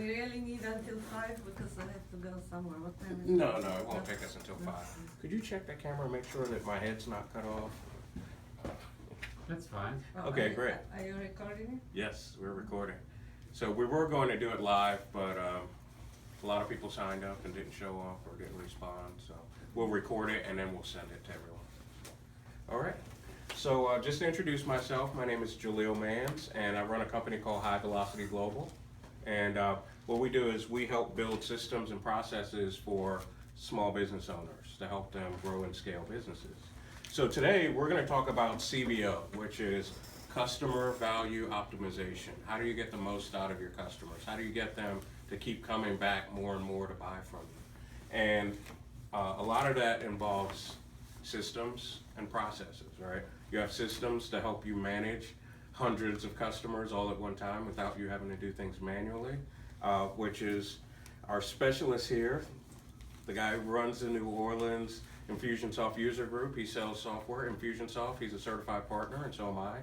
we really need until 5 because I have to go somewhere. What time is No, it? no, it won't take us until 5. Could you check that camera and make sure that my head's not cut off? That's fine. Oh, Okay, great. Are you recording it? Yes, we're recording. So we were going to do it live, but a lot of people signed up and didn't show up or didn't respond. So we'll record it and then we'll send it to everyone. All right. So just to introduce myself, my name is Jaleel Mans, and I run a company called High Velocity Global. And what we do is we help build systems and processes for small business owners to help them grow and scale businesses. So today we're going to talk about CVO, which is customer value optimization. How do you get the most out of your customers? How do you get them to keep coming back more and more to buy from you? And a lot of that involves systems and processes, right? You have systems to help you manage hundreds of customers all at one time without you having to do things manually, which is our specialist here, the guy who runs the New Orleans Infusionsoft User Group. He sells software. Infusionsoft, he's a certified partner, and so am I.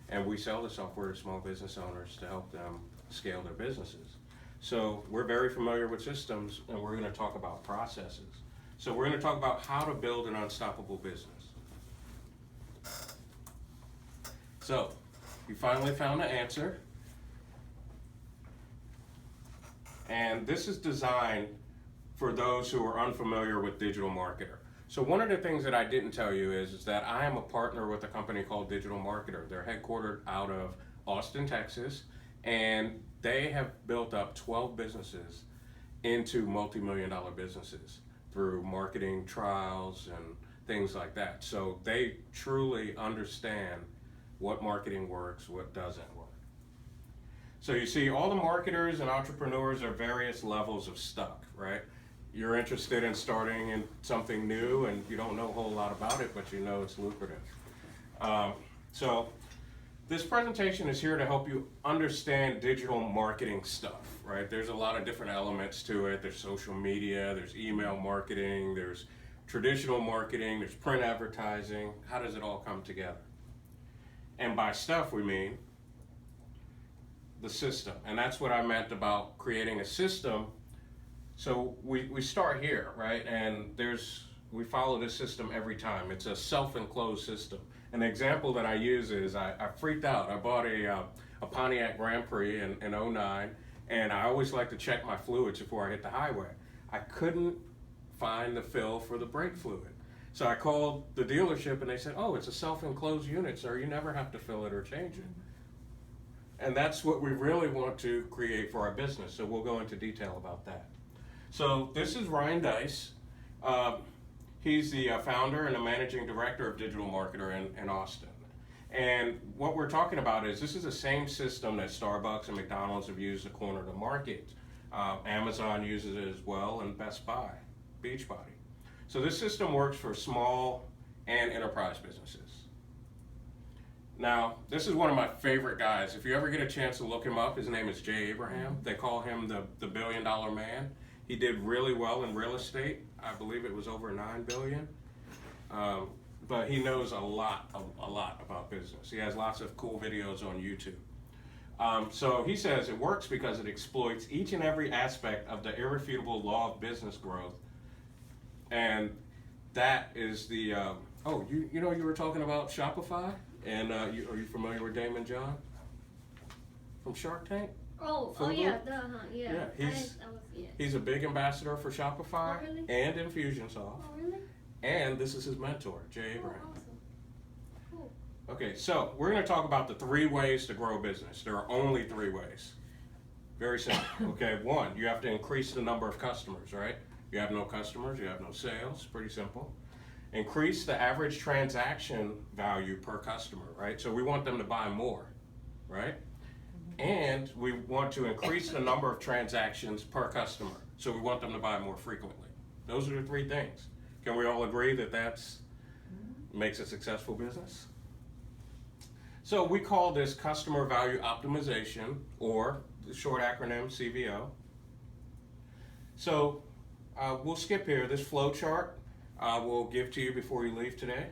And we sell the software to small business owners to help them scale their businesses. So we're very familiar with systems, and we're going to talk about processes. So we're going to talk about how to build an unstoppable business. So you finally found the answer. And this is designed for those who are unfamiliar with digital marketer. So one of the things that I didn't tell you is that I am a partner with a company called Digital Marketer. They're headquartered out of Austin, Texas, and they have built up 12 businesses into multi-million-dollar businesses through marketing trials and things like that. So they truly understand what marketing works, what doesn't work. So you see, all the marketers and entrepreneurs are various levels of stuck, right? You're interested in starting in something new and you don't know a whole lot about it, but you know it's lucrative. So this presentation is here to help you understand digital marketing stuff, right? There's a lot of different elements to it. There's social media, there's email marketing, there's traditional marketing, there's print advertising. How does it all come together? And by stuff, we mean the system. And that's what I meant about creating a system. So we start here, right? And we follow this system every time. It's a self-enclosed system. An example that I use is I freaked out. I bought a Pontiac Grand Prix in 09, and I always like to check my fluids before I hit the highway. I couldn't find the fill for the brake fluid. So I called the dealership and they said, oh, it's a self-enclosed unit, sir. You never have to fill it or change it. And that's what we really want to create for our business. So we'll go into detail about that. So this is Ryan Dice. He's the founder and the managing director of Digital Marketer in Austin. And what we're talking about is this is the same system that Starbucks and McDonald's have used to corner the market. Amazon uses it as well, and Best Buy, Beachbody. So this system works for small and enterprise businesses. Now, this is one of my favorite guys. If you ever get a chance to look him up, his name is Jay Abraham. They call him the $1 billion man. He did really well in real estate. I believe it was over $9 billion. But he knows a lot about business. He has lots of cool videos on YouTube. So he says it works because it exploits each and every aspect of the irrefutable law of business growth. And that is the, you know you were talking about Shopify? And are you familiar with Damon John from Shark Tank? Yeah. He's a big ambassador for Shopify Oh, really? and Infusionsoft. Oh, really? And this is his mentor, Jay Abraham. Awesome. Cool. Okay, so we're going to talk about the 3 ways to grow a business. There are only 3 ways. Very simple. Okay, 1, you have to increase the number of customers, right? You have no customers, you have no sales. Pretty simple. Increase the average transaction value per customer, right? So we want them to buy more, right? And we want to increase the number of transactions per customer. So we want them to buy more frequently. Those are the 3 things. Can we all agree that that's makes a successful business? So we call this customer value optimization, or the short acronym CVO. So we'll skip here. This flow chart we'll give to you before you leave today.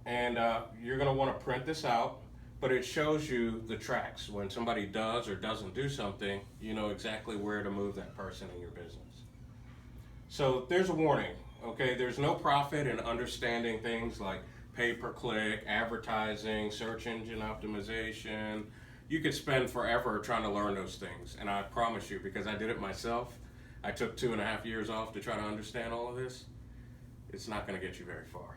And you're going to want to print this out. but it shows you the tracks. When somebody does or doesn't do something, you know exactly where to move that person in your business. So there's a warning, okay? There's no profit in understanding things like pay-per-click, advertising, search engine optimization. You could spend forever trying to learn those things, and I promise you, because I did it myself, I took 2.5 years off to try to understand all of this. It's not going to get you very far.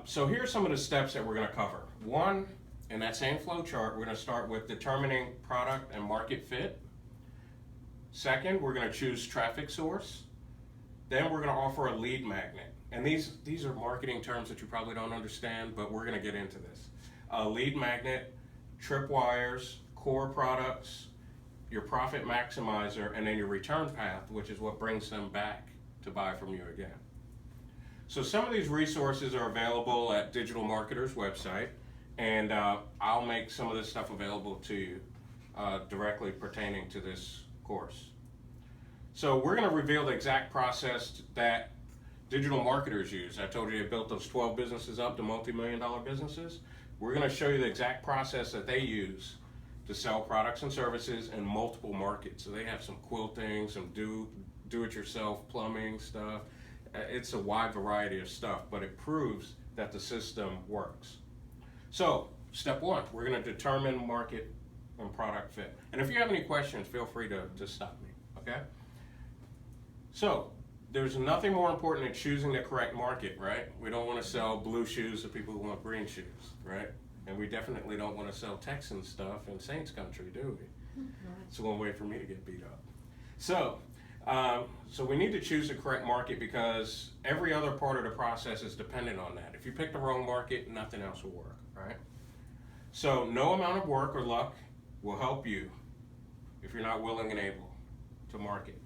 So here's some of the steps that we're going to cover. One, in that same flow chart, we're going to start with determining product and market fit. Second, we're going to choose traffic source. Then we're going to offer a lead magnet. And these are marketing terms that you probably don't understand, but we're going to get into this. A lead magnet, tripwires, core products, your profit maximizer, and then your return path, which is what brings them back to buy from you again. So some of these resources are available at Digital Marketer's website, and I'll make some of this stuff available to you directly pertaining to this course. So we're going to reveal the exact process that digital marketers use. I told you they built those 12 businesses up to multi-million-dollar businesses. We're going to show you the exact process that they use to sell products and services in multiple markets. So they have some quilting, some do-it-yourself plumbing stuff. It's a wide variety of stuff, but it proves that the system works. So, step one, we're going to determine market and product fit. And if you have any questions, feel free to stop me, okay? So, there's nothing more important than choosing the correct market, right? We don't want to sell blue shoes to people who want green shoes, right? And we definitely don't want to sell Texan stuff in Saints country, do we? It's one way for me to get beat up. So we need to choose the correct market because every other part of the process is dependent on that. If you pick the wrong market, nothing else will work, right? So no amount of work or luck will help you if you're not willing and able to market.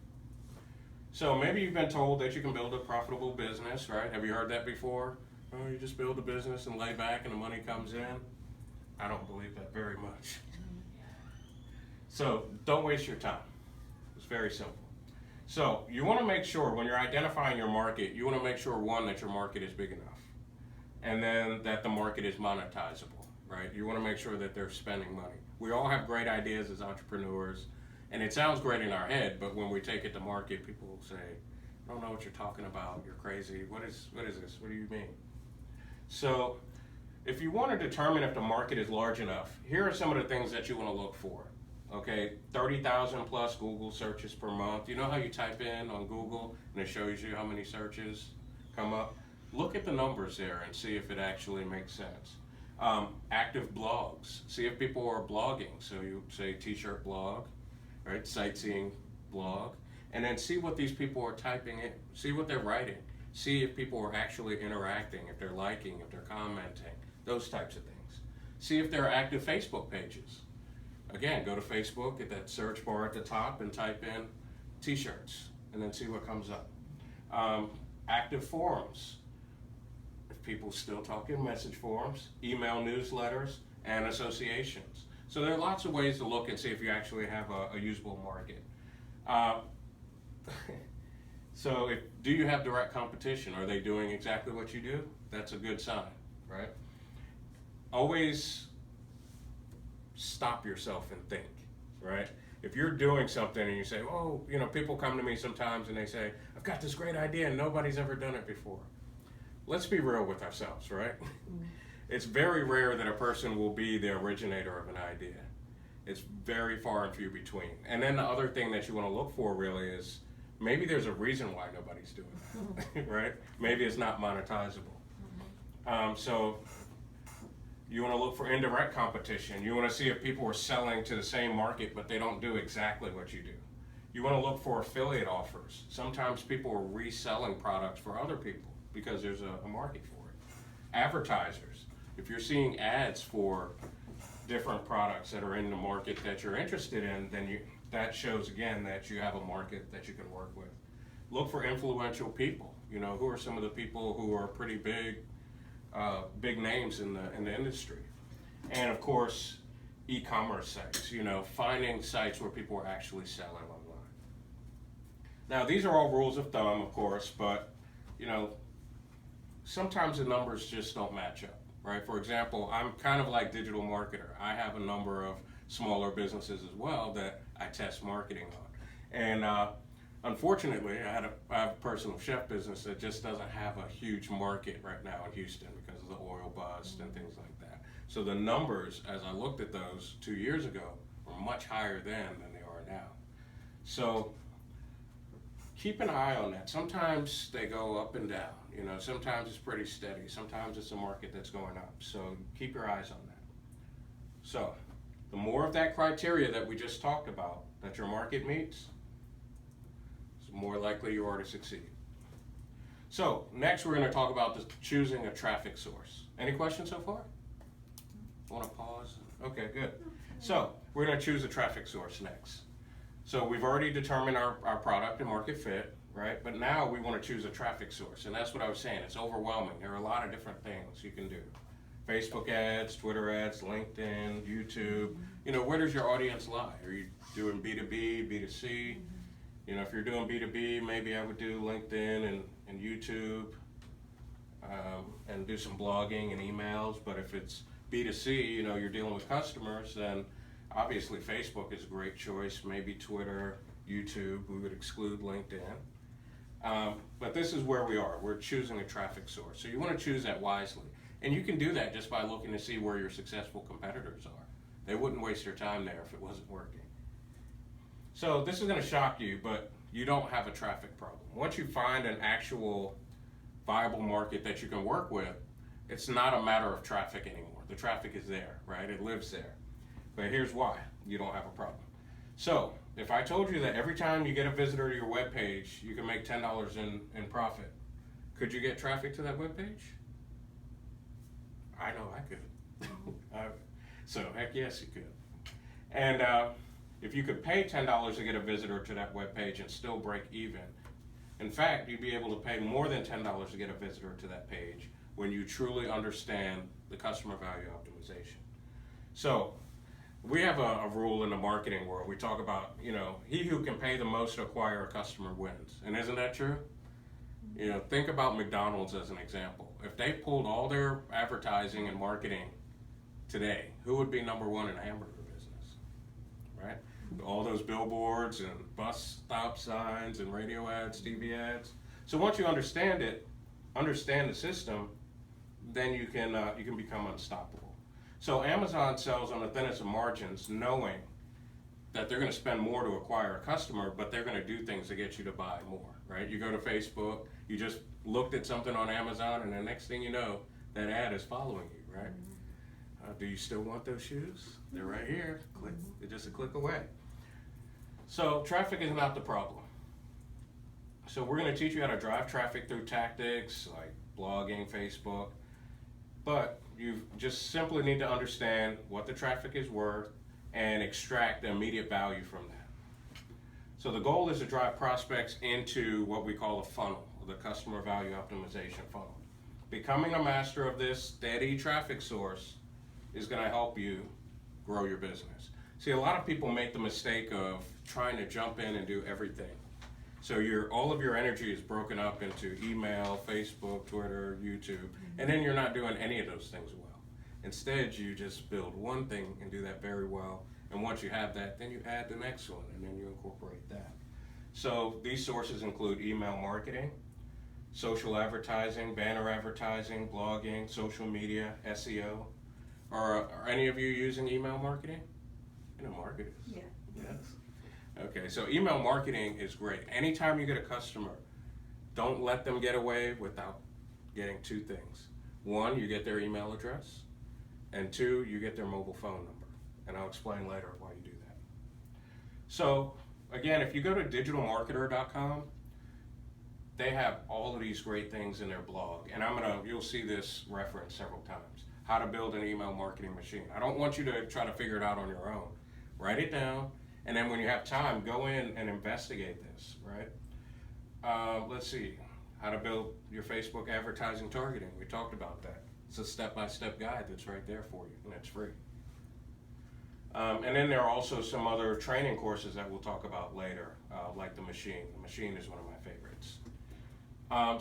So maybe you've been told that you can build a profitable business, right? Have you heard that before? Oh, you just build a business and lay back and the money comes in. I don't believe that very much. So don't waste your time. It's very simple. So you want to make sure when you're identifying your market, you want to make sure, one, that your market is big enough, and then that the market is monetizable, right? You want to make sure that they're spending money. We all have great ideas as entrepreneurs, and it sounds great in our head, but when we take it to market, people will say, I don't know what you're talking about, you're crazy, what is this, what do you mean? So if you want to determine if the market is large enough, here are some of the things that you want to look for. Okay, 30,000 plus Google searches per month. You know how you type in on Google and it shows you how many searches come up? Look at the numbers there and see if it actually makes sense. Active blogs. See if people are blogging. So you say t-shirt blog, right? Sightseeing blog. And then see what these people are typing in. See what they're writing. See if people are actually interacting, if they're liking, if they're commenting, those types of things. See if there are active Facebook pages. Again, go to Facebook, get that search bar at the top and type in t-shirts and then see what comes up. Active forums. If people still talk in message forums, email newsletters, and associations. So there are lots of ways to look and see if you actually have a usable market. So do you have direct competition? Are they doing exactly what you do? That's a good sign, right? Always stop yourself and think, right? If you're doing something and you say, oh, you know, people come to me sometimes and they say, I've got this great idea and nobody's ever done it before. Let's be real with ourselves, right? It's very rare that a person will be the originator of an idea. It's very far and few between. And then the other thing that you want to look for really is maybe there's a reason why nobody's doing that, right? Maybe it's not monetizable. So you want to look for indirect competition. You want to see if people are selling to the same market, but they don't do exactly what you do. You want to look for affiliate offers. Sometimes people are reselling products for other people because there's a market for it. Advertisers. If you're seeing ads for different products that are in the market that you're interested in, then that shows again that you have a market that you can work with. Look for influential people. You know, who are some of the people who are pretty big names in the industry. And of course, e-commerce sites, you know, finding sites where people are actually selling online. Now, these are all rules of thumb, of course, but, you know, sometimes the numbers just don't match up. right? For example, I'm kind of like digital marketer. I have a number of smaller businesses as well that I test marketing on. And unfortunately, I have a personal chef business that just doesn't have a huge market right now in Houston because of the oil bust and things like that. So the numbers, as I looked at those 2 years ago, were much higher then than they are now. So keep an eye on that. Sometimes they go up and down. You know, sometimes it's pretty steady. Sometimes it's a market that's going up. So keep your eyes on that. So the more of that criteria that we just talked about that your market meets, the more likely you are to succeed. So next we're going to talk about choosing a traffic source. Any questions so far? Want to pause? Okay, good. So we're going to choose a traffic source next. So we've already determined our product and market fit, right? But now we want to choose a traffic source, and that's what I was saying. It's overwhelming. There are a lot of different things you can do. Facebook ads, Twitter ads, LinkedIn, YouTube. You know, where does your audience lie? Are you doing B2B, B2C? You know, if you're doing B2B, maybe I would do LinkedIn and YouTube and do some blogging and emails. But if it's B2C, you know, you're dealing with customers, then obviously Facebook is a great choice. Maybe Twitter, YouTube. We would exclude LinkedIn. But this is where we are. We're choosing a traffic source. So you want to choose that wisely. And you can do that just by looking to see where your successful competitors are. They wouldn't waste their time there if it wasn't working. So this is going to shock you, but you don't have a traffic problem. Once you find an actual viable market that you can work with, it's not a matter of traffic anymore. The traffic is there, right? It lives there. But here's why you don't have a problem. So if I told you that every time you get a visitor to your webpage, you can make $10 in profit, could you get traffic to that webpage? I know I could. So heck yes, you could. And if you could pay $10 to get a visitor to that webpage and still break even, in fact, you'd be able to pay more than $10 to get a visitor to that page when you truly understand the customer value optimization. So we have a rule in the marketing world. We talk about, you know, he who can pay the most to acquire a customer wins. And isn't that true? You know, think about McDonald's as an example. If they pulled all their advertising and marketing today, who would be number one in the hamburger business, right? All those billboards and bus stop signs and radio ads, TV ads. So once you understand it, understand the system, then you can become unstoppable. So Amazon sells on the thinnest of margins, knowing that they're going to spend more to acquire a customer, but they're going to do things to get you to buy more, right? You go to Facebook, you just looked at something on Amazon, and the next thing you know, that ad is following you, right? Do you still want those shoes? They're right here. Click. They're just a click away. So traffic is not the problem. So we're going to teach you how to drive traffic through tactics like blogging, Facebook, but you just simply need to understand what the traffic is worth and extract the immediate value from that. So the goal is to drive prospects into what we call a funnel, the customer value optimization funnel. Becoming a master of this steady traffic source is going to help you grow your business. See, a lot of people make the mistake of trying to jump in and do everything. So all of your energy is broken up into email, Facebook, Twitter, YouTube, and then you're not doing any of those things well. Instead, you just build one thing and do that very well. And once you have that, then you add the next one, and then you incorporate that. So these sources include email marketing, social advertising, banner advertising, blogging, social media, SEO. Are any of you using email marketing? You know, marketers. Yeah. Yes. Okay, so email marketing is great. Anytime you get a customer, don't let them get away without getting two things. One, you get their email address, and two, you get their mobile phone number. And I'll explain later why you do that. So again, if you go to digitalmarketer.com, they have all of these great things in their blog, and you'll see this referenced several times. How to build an email marketing machine. I don't want you to try to figure it out on your own. Write it down, and then when you have time, go in and investigate this, right? Let's see, how to build your Facebook advertising targeting. We talked about that. It's a step-by-step guide that's right there for you, and it's free. And then there are also some other training courses that we'll talk about later, like the machine. The machine is one of my favorites.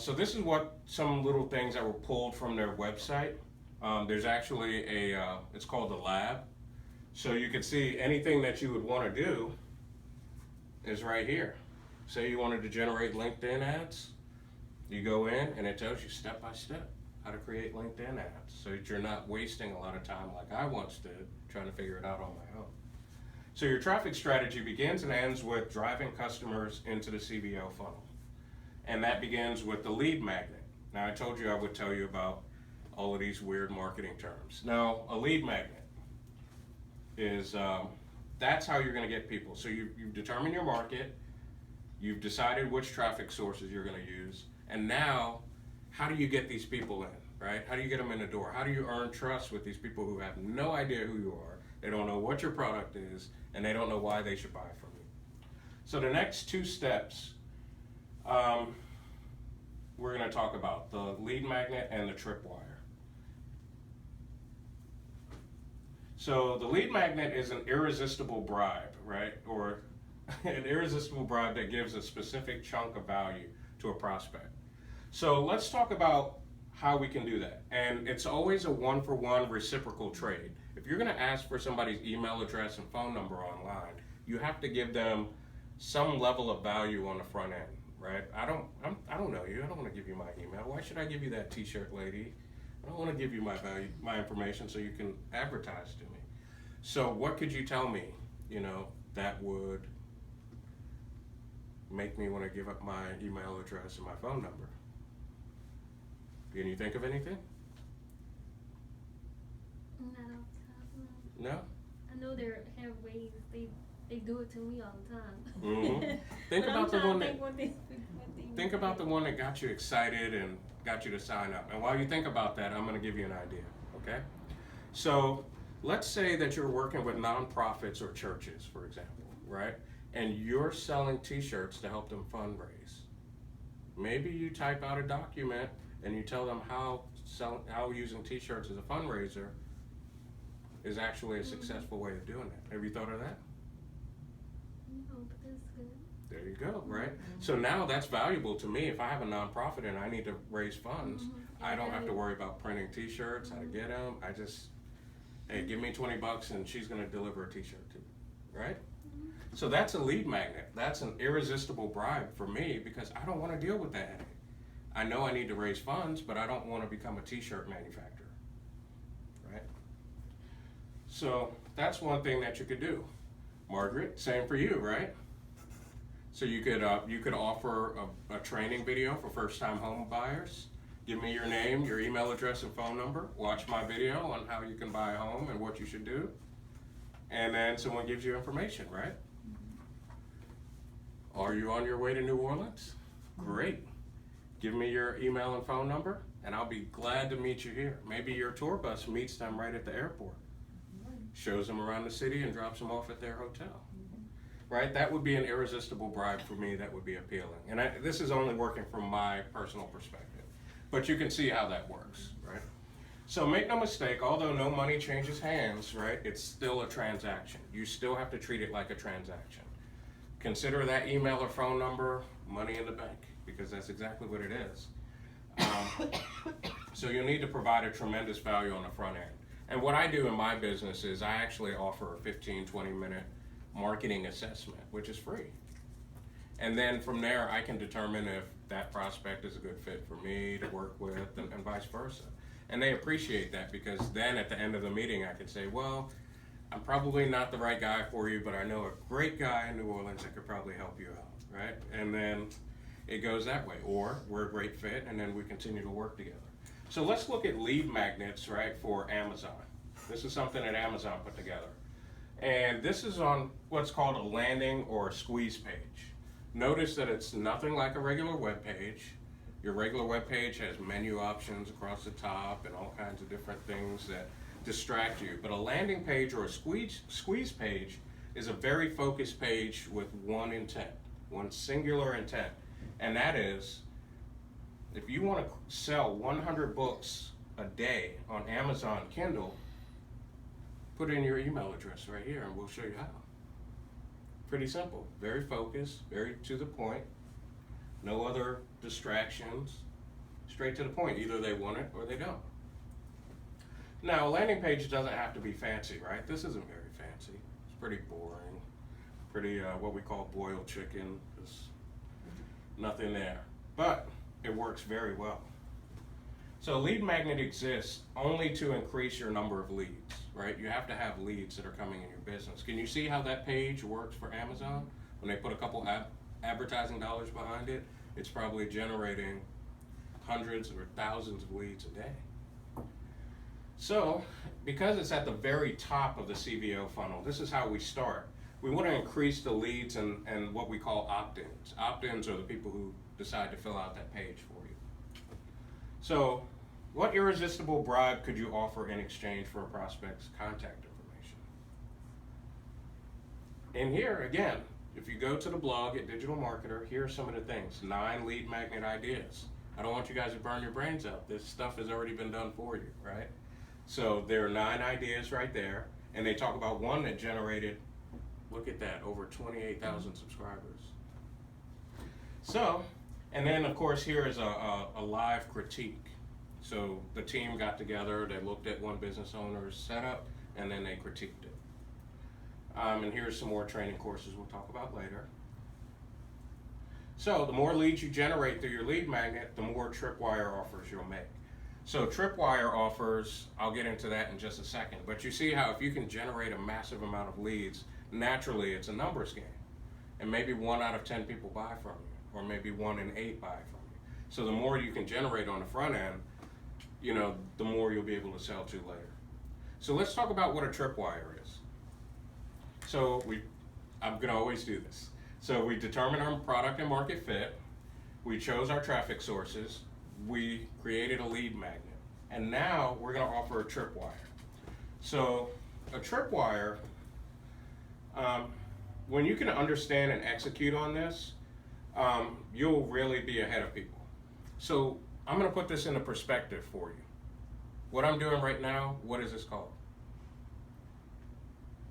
So this is some little things that were pulled from their website. There's actually it's called the lab. So you can see anything that you would want to do is right here. Say you wanted to generate LinkedIn ads, you go in and it tells you step by step how to create LinkedIn ads so that you're not wasting a lot of time like I once did trying to figure it out on my own. So your traffic strategy begins and ends with driving customers into the CBO funnel. And that begins with the lead magnet. Now I told you I would tell you about all of these weird marketing terms. Now a lead magnet is, that's how you're gonna get people. So you've determined your market, you've decided which traffic sources you're gonna use, and now how do you get these people in, right? How do you get them in the door? How do you earn trust with these people who have no idea who you are, they don't know what your product is, and they don't know why they should buy from you? So the next two steps, we're gonna talk about the lead magnet and the tripwire. So the lead magnet is an irresistible bribe, right? Or an irresistible bribe that gives a specific chunk of value to a prospect. So let's talk about how we can do that. And it's always a one-for-one reciprocal trade. If you're gonna ask for somebody's email address and phone number online, you have to give them some level of value on the front end, right? I don't know you, I don't wanna give you my email. Why should I give you that t-shirt lady? I don't wanna give you my information so you can advertise to me. So what could you tell me, that would make me wanna give up my email address and my phone number? Can you think of anything? Not off the top, no. No? I know there have ways they do it to me all the time. Mm-hmm. Think But about the one that what they think about the one that got you excited and got you to sign up. And while you think about that, I'm going to give you an idea. Okay? So let's say that you're working with nonprofits or churches, for example, right? And you're selling T-shirts to help them fundraise. Maybe you type out a document and you tell them how using T-shirts as a fundraiser is actually a successful way of doing it. Have you thought of that? No, but that's good. There you go, right? So now that's valuable to me. If I have a nonprofit and I need to raise funds, I don't have to worry about printing T-shirts, how to get them. I just, hey, give me $20 and she's gonna deliver a T-shirt to me, right? So that's a lead magnet. That's an irresistible bribe for me because I don't wanna deal with that headache. I know I need to raise funds, but I don't wanna become a T-shirt manufacturer, right? So that's one thing that you could do. Margaret, same for you, right? So you could offer a training video for first-time home buyers. Give me your name, your email address, and phone number. Watch my video on how you can buy a home and what you should do. And then someone gives you information, right? Are you on your way to New Orleans? Great. Give me your email and phone number, and I'll be glad to meet you here. Maybe your tour bus meets them right at the airport, shows them around the city, and drops them off at their hotel. Right? That would be an irresistible bribe for me that would be appealing. And this is only working from my personal perspective. But you can see how that works, right? So make no mistake, although no money changes hands, right, it's still a transaction. You still have to treat it like a transaction. Consider that email or phone number money in the bank, because that's exactly what it is. So you'll need to provide a tremendous value on the front end. And what I do in my business is I actually offer a 15, 20-minute marketing assessment, which is free. And then from there, I can determine if that prospect is a good fit for me to work with and vice versa. And they appreciate that because then at the end of the meeting, I can say, well, I'm probably not the right guy for you, but I know a great guy in New Orleans that could probably help you out, right? And then it goes that way. Or we're a great fit and then we continue to work together. So let's look at lead magnets, right, for Amazon. This is something that Amazon put together. And this is on what's called a landing or a squeeze page. Notice that it's nothing like a regular web page. Your regular web page has menu options across the top and all kinds of different things that distract you. But a landing page or a squeeze page is a very focused page with one intent, one singular intent. And that is, if you want to sell 100 books a day on Amazon Kindle, put in your email address right here and we'll show you how. Pretty simple, very focused, very to the point, no other distractions, straight to the point. Either they want it or they don't. Now, a landing page doesn't have to be fancy, right? This isn't very fancy. It's pretty boring, pretty what we call boiled chicken. There's nothing there, but it works very well. So a lead magnet exists only to increase your number of leads, right? You have to have leads that are coming in your business. Can you see how that page works for Amazon? When they put a couple advertising dollars behind it, it's probably generating hundreds or thousands of leads a day. So, because it's at the very top of the CVO funnel, this is how we start. We want to increase the leads and what we call opt-ins. Opt-ins are the people who decide to fill out that page for you. So, what irresistible bribe could you offer in exchange for a prospect's contact information? And here, again, if you go to the blog at Digital Marketer, here are some of the things. 9 lead magnet ideas. I don't want you guys to burn your brains out. This stuff has already been done for you, right? So there are 9 ideas right there, and they talk about one that generated, look at that, over 28,000 subscribers. So, and then of course here is a live critique. So the team got together, they looked at one business owner's setup, and then they critiqued it. And here's some more training courses we'll talk about later. So the more leads you generate through your lead magnet, the more tripwire offers you'll make. So tripwire offers, I'll get into that in just a second, but you see how if you can generate a massive amount of leads, naturally it's a numbers game. And maybe 1 out of 10 people buy from you, or maybe 1 in 8 buy from you. So the more you can generate on the front end, you know, the more you'll be able to sell to later. So let's talk about what a tripwire is. So I'm gonna always do this. So we determined our product and market fit, we chose our traffic sources, we created a lead magnet, and now we're gonna offer a tripwire. So a tripwire, when you can understand and execute on this, you'll really be ahead of people. So I'm gonna put this into perspective for you. What I'm doing right now, what is this called?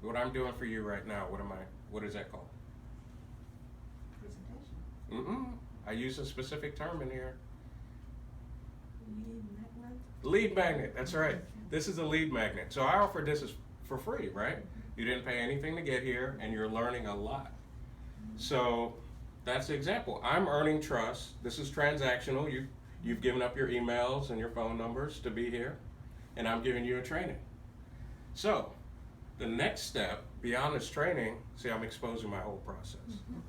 What I'm doing for you right now, what is that called? Presentation. I use a specific term in here. Lead magnet. Lead magnet, that's right. This is a lead magnet. So I offered this for free, right? You didn't pay anything to get here, and you're learning a lot. So that's the example. I'm earning trust. This is transactional. You've given up your emails and your phone numbers to be here, and I'm giving you a training. So the next step beyond this training, see, I'm exposing my whole process.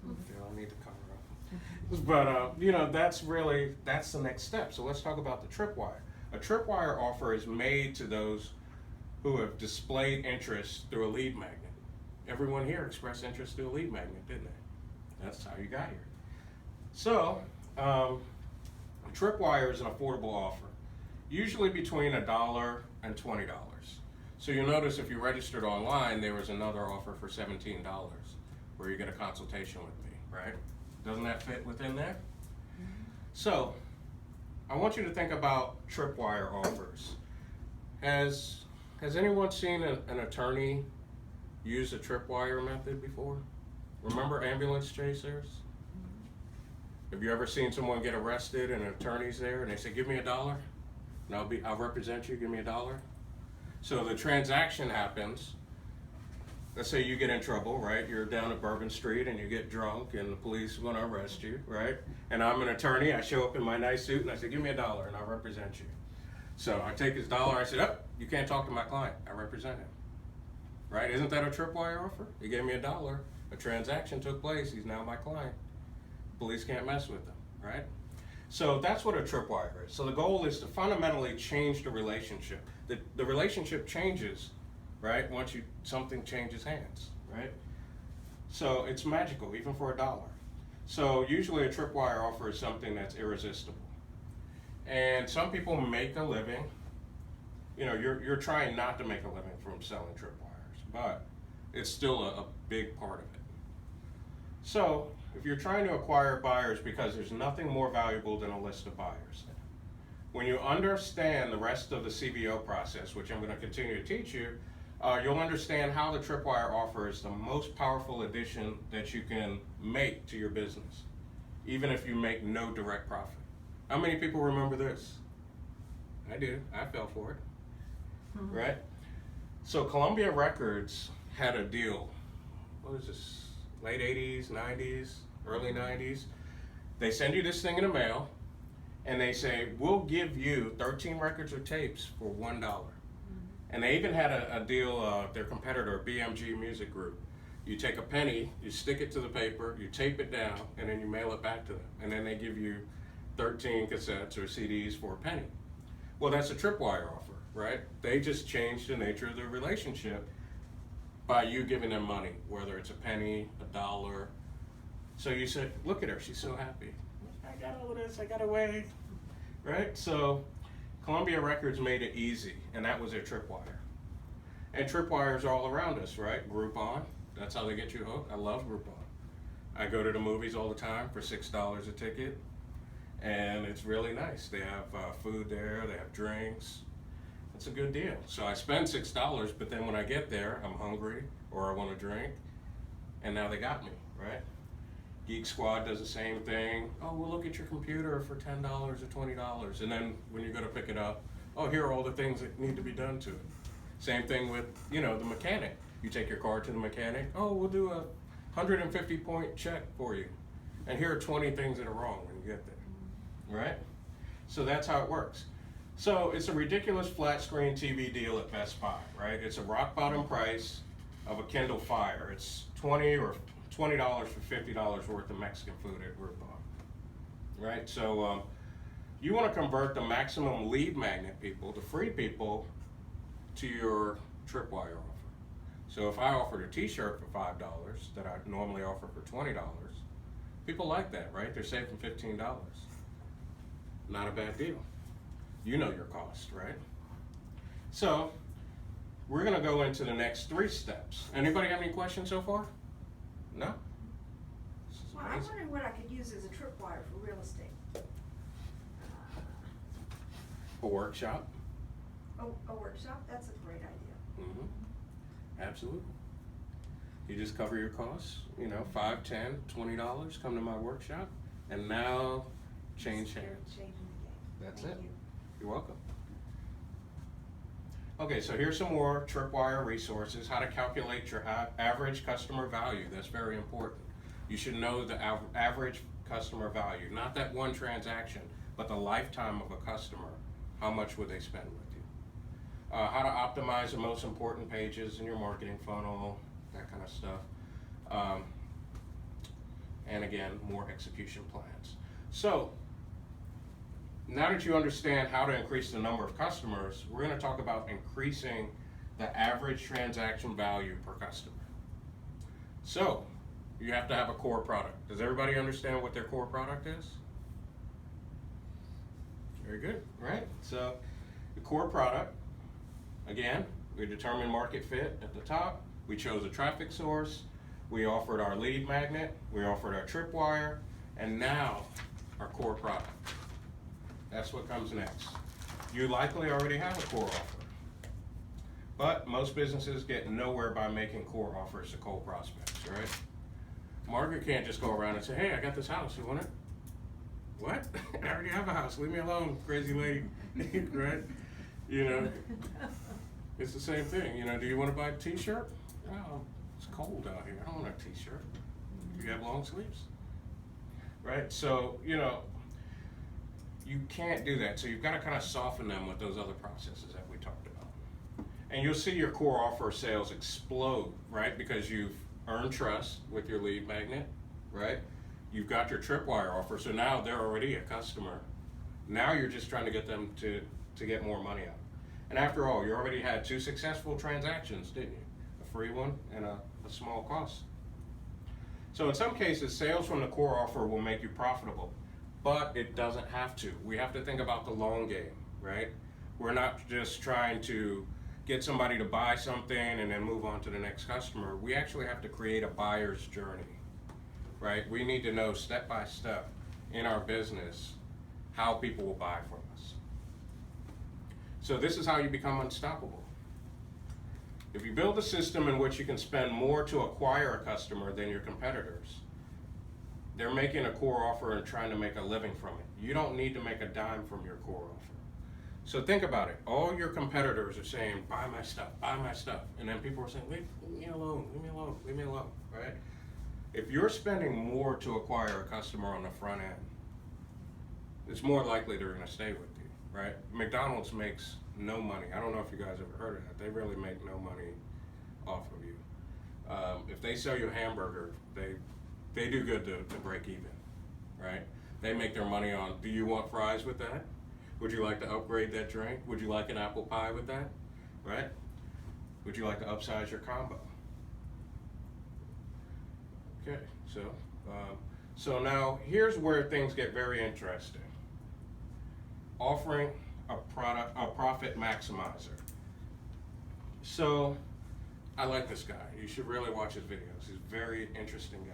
I need to cover up. But you know, that's the next step. So let's talk about the tripwire. A tripwire offer is made to those who have displayed interest through a lead magnet. Everyone here expressed interest through a lead magnet, didn't they? That's how you got here. So a tripwire is an affordable offer, usually between $1 and $20. So you'll notice if you registered online, there was another offer for $17 where you get a consultation with me, right? Doesn't that fit within there? So I want you to think about tripwire offers. Has anyone seen an attorney use a tripwire method before? Remember ambulance chasers? Have you ever seen someone get arrested and an attorney's there and they say, give me $1 and I'll represent you, give me $1? So the transaction happens. Let's say you get in trouble, right? You're down at Bourbon Street and you get drunk and the police want to arrest you, right? And I'm an attorney, I show up in my nice suit and I say, give me $1 and I'll represent you. So I take his $1, I said, oh, you can't talk to my client, I represent him. Right, isn't that a tripwire offer? He gave me $1, a transaction took place, he's now my client. Police can't mess with him, right? So that's what a tripwire is. So the goal is to fundamentally change the relationship. The relationship changes, right, once something changes hands, right? So it's magical, even for $1. So usually a tripwire offer is something that's irresistible. And some people make a living, you know, you're trying not to make a living from selling tripwires, but it's still a big part of it. So if you're trying to acquire buyers because there's nothing more valuable than a list of buyers, when you understand the rest of the CVO process, which I'm going to continue to teach you, you'll understand how the tripwire offer is the most powerful addition that you can make to your business, even if you make no direct profit. How many people remember this? I do. I fell for it. right? So Columbia Records had a deal. What was this? Late 80s, 90s, early 90s. They send you this thing in the mail, and they say, we'll give you 13 records or tapes for $1. And they even had a deal, their competitor, BMG Music Group. You take a penny, you stick it to the paper, you tape it down, and then you mail it back to them. And then they give you 13 cassettes or CDs for a penny. Well, that's a tripwire offer, right? They just changed the nature of the relationship by you giving them money, whether it's a penny, $1. So you said, look at her, she's so happy. I got all of this, I got away, right? So Columbia Records made it easy, and that was their tripwire. And tripwires are all around us, right? Groupon, that's how they get you hooked. I love Groupon. I go to the movies all the time for $6 a ticket, and it's really nice. They have food there, they have drinks. It's a good deal. So I spend $6, but then when I get there, I'm hungry or I want to drink, and now they got me, right? Geek Squad does the same thing. Oh, we'll look at your computer for $10 or $20, and then when you go to pick it up, oh, here are all the things that need to be done to it. Same thing with, the mechanic. You take your car to the mechanic. Oh, we'll do a 150-point check for you, and here are 20 things that are wrong when you get there, right? So that's how it works. So it's a ridiculous flat screen TV deal at Best Buy, right? It's a rock bottom price of a Kindle Fire. It's $20 for $50 worth of Mexican food at Groupon, right? So you want to convert the maximum lead magnet people, the free people, to your tripwire offer. So if I offered a t-shirt for $5 that I normally offer for $20, people like that, right? They're saving $15. Not a bad deal. You know your cost, right? So we're going to go into the next 3 steps. Anybody have any questions so far? No? Well, I'm wondering what I could use as a tripwire for real estate. A workshop? A workshop? That's a great idea. Mm-hmm. Absolutely. You just cover your costs, $5, $10, $20, come to my workshop, and now change hands. Changing the game. That's Thank it. you. You're welcome. Okay, so here's some more tripwire resources, how to calculate your average customer value. That's very important. You should know the average customer value, not that one transaction, but the lifetime of a customer. How much would they spend with you? How to optimize the most important pages in your marketing funnel, that kind of stuff. And again, more execution plans. So, now that you understand how to increase the number of customers, we're going to talk about increasing the average transaction value per customer. So, you have to have a core product. Does everybody understand what their core product is? Very good, right? So, the core product, again, we determined market fit at the top. We chose a traffic source. We offered our lead magnet. We offered our tripwire. And now, our core product. That's what comes next. You likely already have a core offer. But most businesses get nowhere by making core offers to cold prospects, right? Margaret can't just go around and say, hey, I got this house, you want it? What? I already have a house, leave me alone, crazy lady, right? It's the same thing. Do you want to buy a t-shirt? Oh, it's cold out here, I don't want a t-shirt. Do you have long sleeves? Right, so, you can't do that. So you've got to kind of soften them with those other processes that we talked about. And you'll see your core offer sales explode, right? Because you've earned trust with your lead magnet, right? You've got your tripwire offer, so now they're already a customer. Now you're just trying to get them to get more money out. And after all, you already had 2 successful transactions, didn't you? A free one and a small cost. So in some cases, sales from the core offer will make you profitable. But it doesn't have to. We have to think about the long game, right? We're not just trying to get somebody to buy something and then move on to the next customer. We actually have to create a buyer's journey, right? We need to know step by step in our business how people will buy from us. So this is how you become unstoppable. If you build a system in which you can spend more to acquire a customer than your competitors, they're making a core offer and trying to make a living from it. You don't need to make a dime from your core offer. So think about it. All your competitors are saying, buy my stuff, and then people are saying, leave me alone, leave me alone, leave me alone, right? If you're spending more to acquire a customer on the front end, it's more likely they're going to stay with you, right? McDonald's makes no money. I don't know if you guys ever heard of that. They really make no money off of you. If they sell you a hamburger, they do good to break even, right? They make their money on, do you want fries with that? Would you like to upgrade that drink? Would you like an apple pie with that, right? Would you like to upsize your combo? Okay, so now here's where things get very interesting. Offering a profit maximizer. So I like this guy. You should really watch his videos. He's a very interesting guy.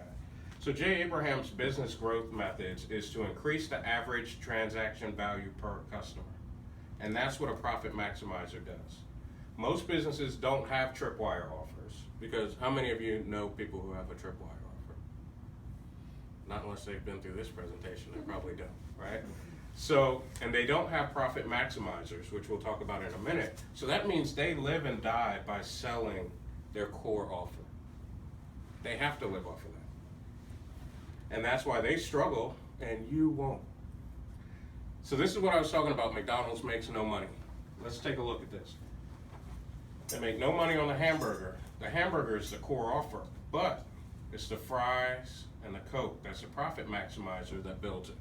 So Jay Abraham's business growth methods is to increase the average transaction value per customer. And that's what a profit maximizer does. Most businesses don't have tripwire offers, because how many of you know people who have a tripwire offer? Not unless they've been through this presentation, they probably don't, right? So, and they don't have profit maximizers, which we'll talk about in a minute. So that means they live and die by selling their core offer. They have to live off of that. And that's why they struggle and you won't. So this is what I was talking about. McDonald's makes no money. Let's take a look at this. They make no money on the hamburger. The hamburger is the core offer, but it's the fries and the Coke. That's the profit maximizer that builds it.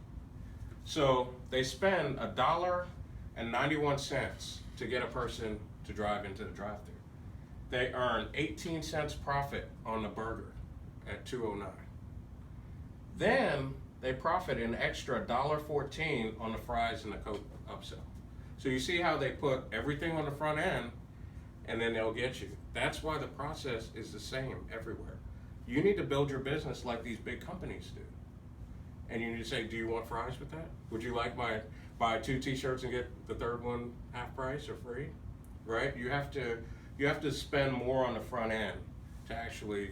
So they spend $1.91 to get a person to drive into the drive-thru. They earn 18 cents profit on the burger at $2.09. Then they profit an extra $1.14 on the fries and the Coke upsell. So you see how they put everything on the front end and then they'll get you. That's why the process is the same everywhere. You need to build your business like these big companies do. And you need to say, do you want fries with that? Would you like buy 2 t-shirts and get the third one half price or free? Right? You have to spend more on the front end to actually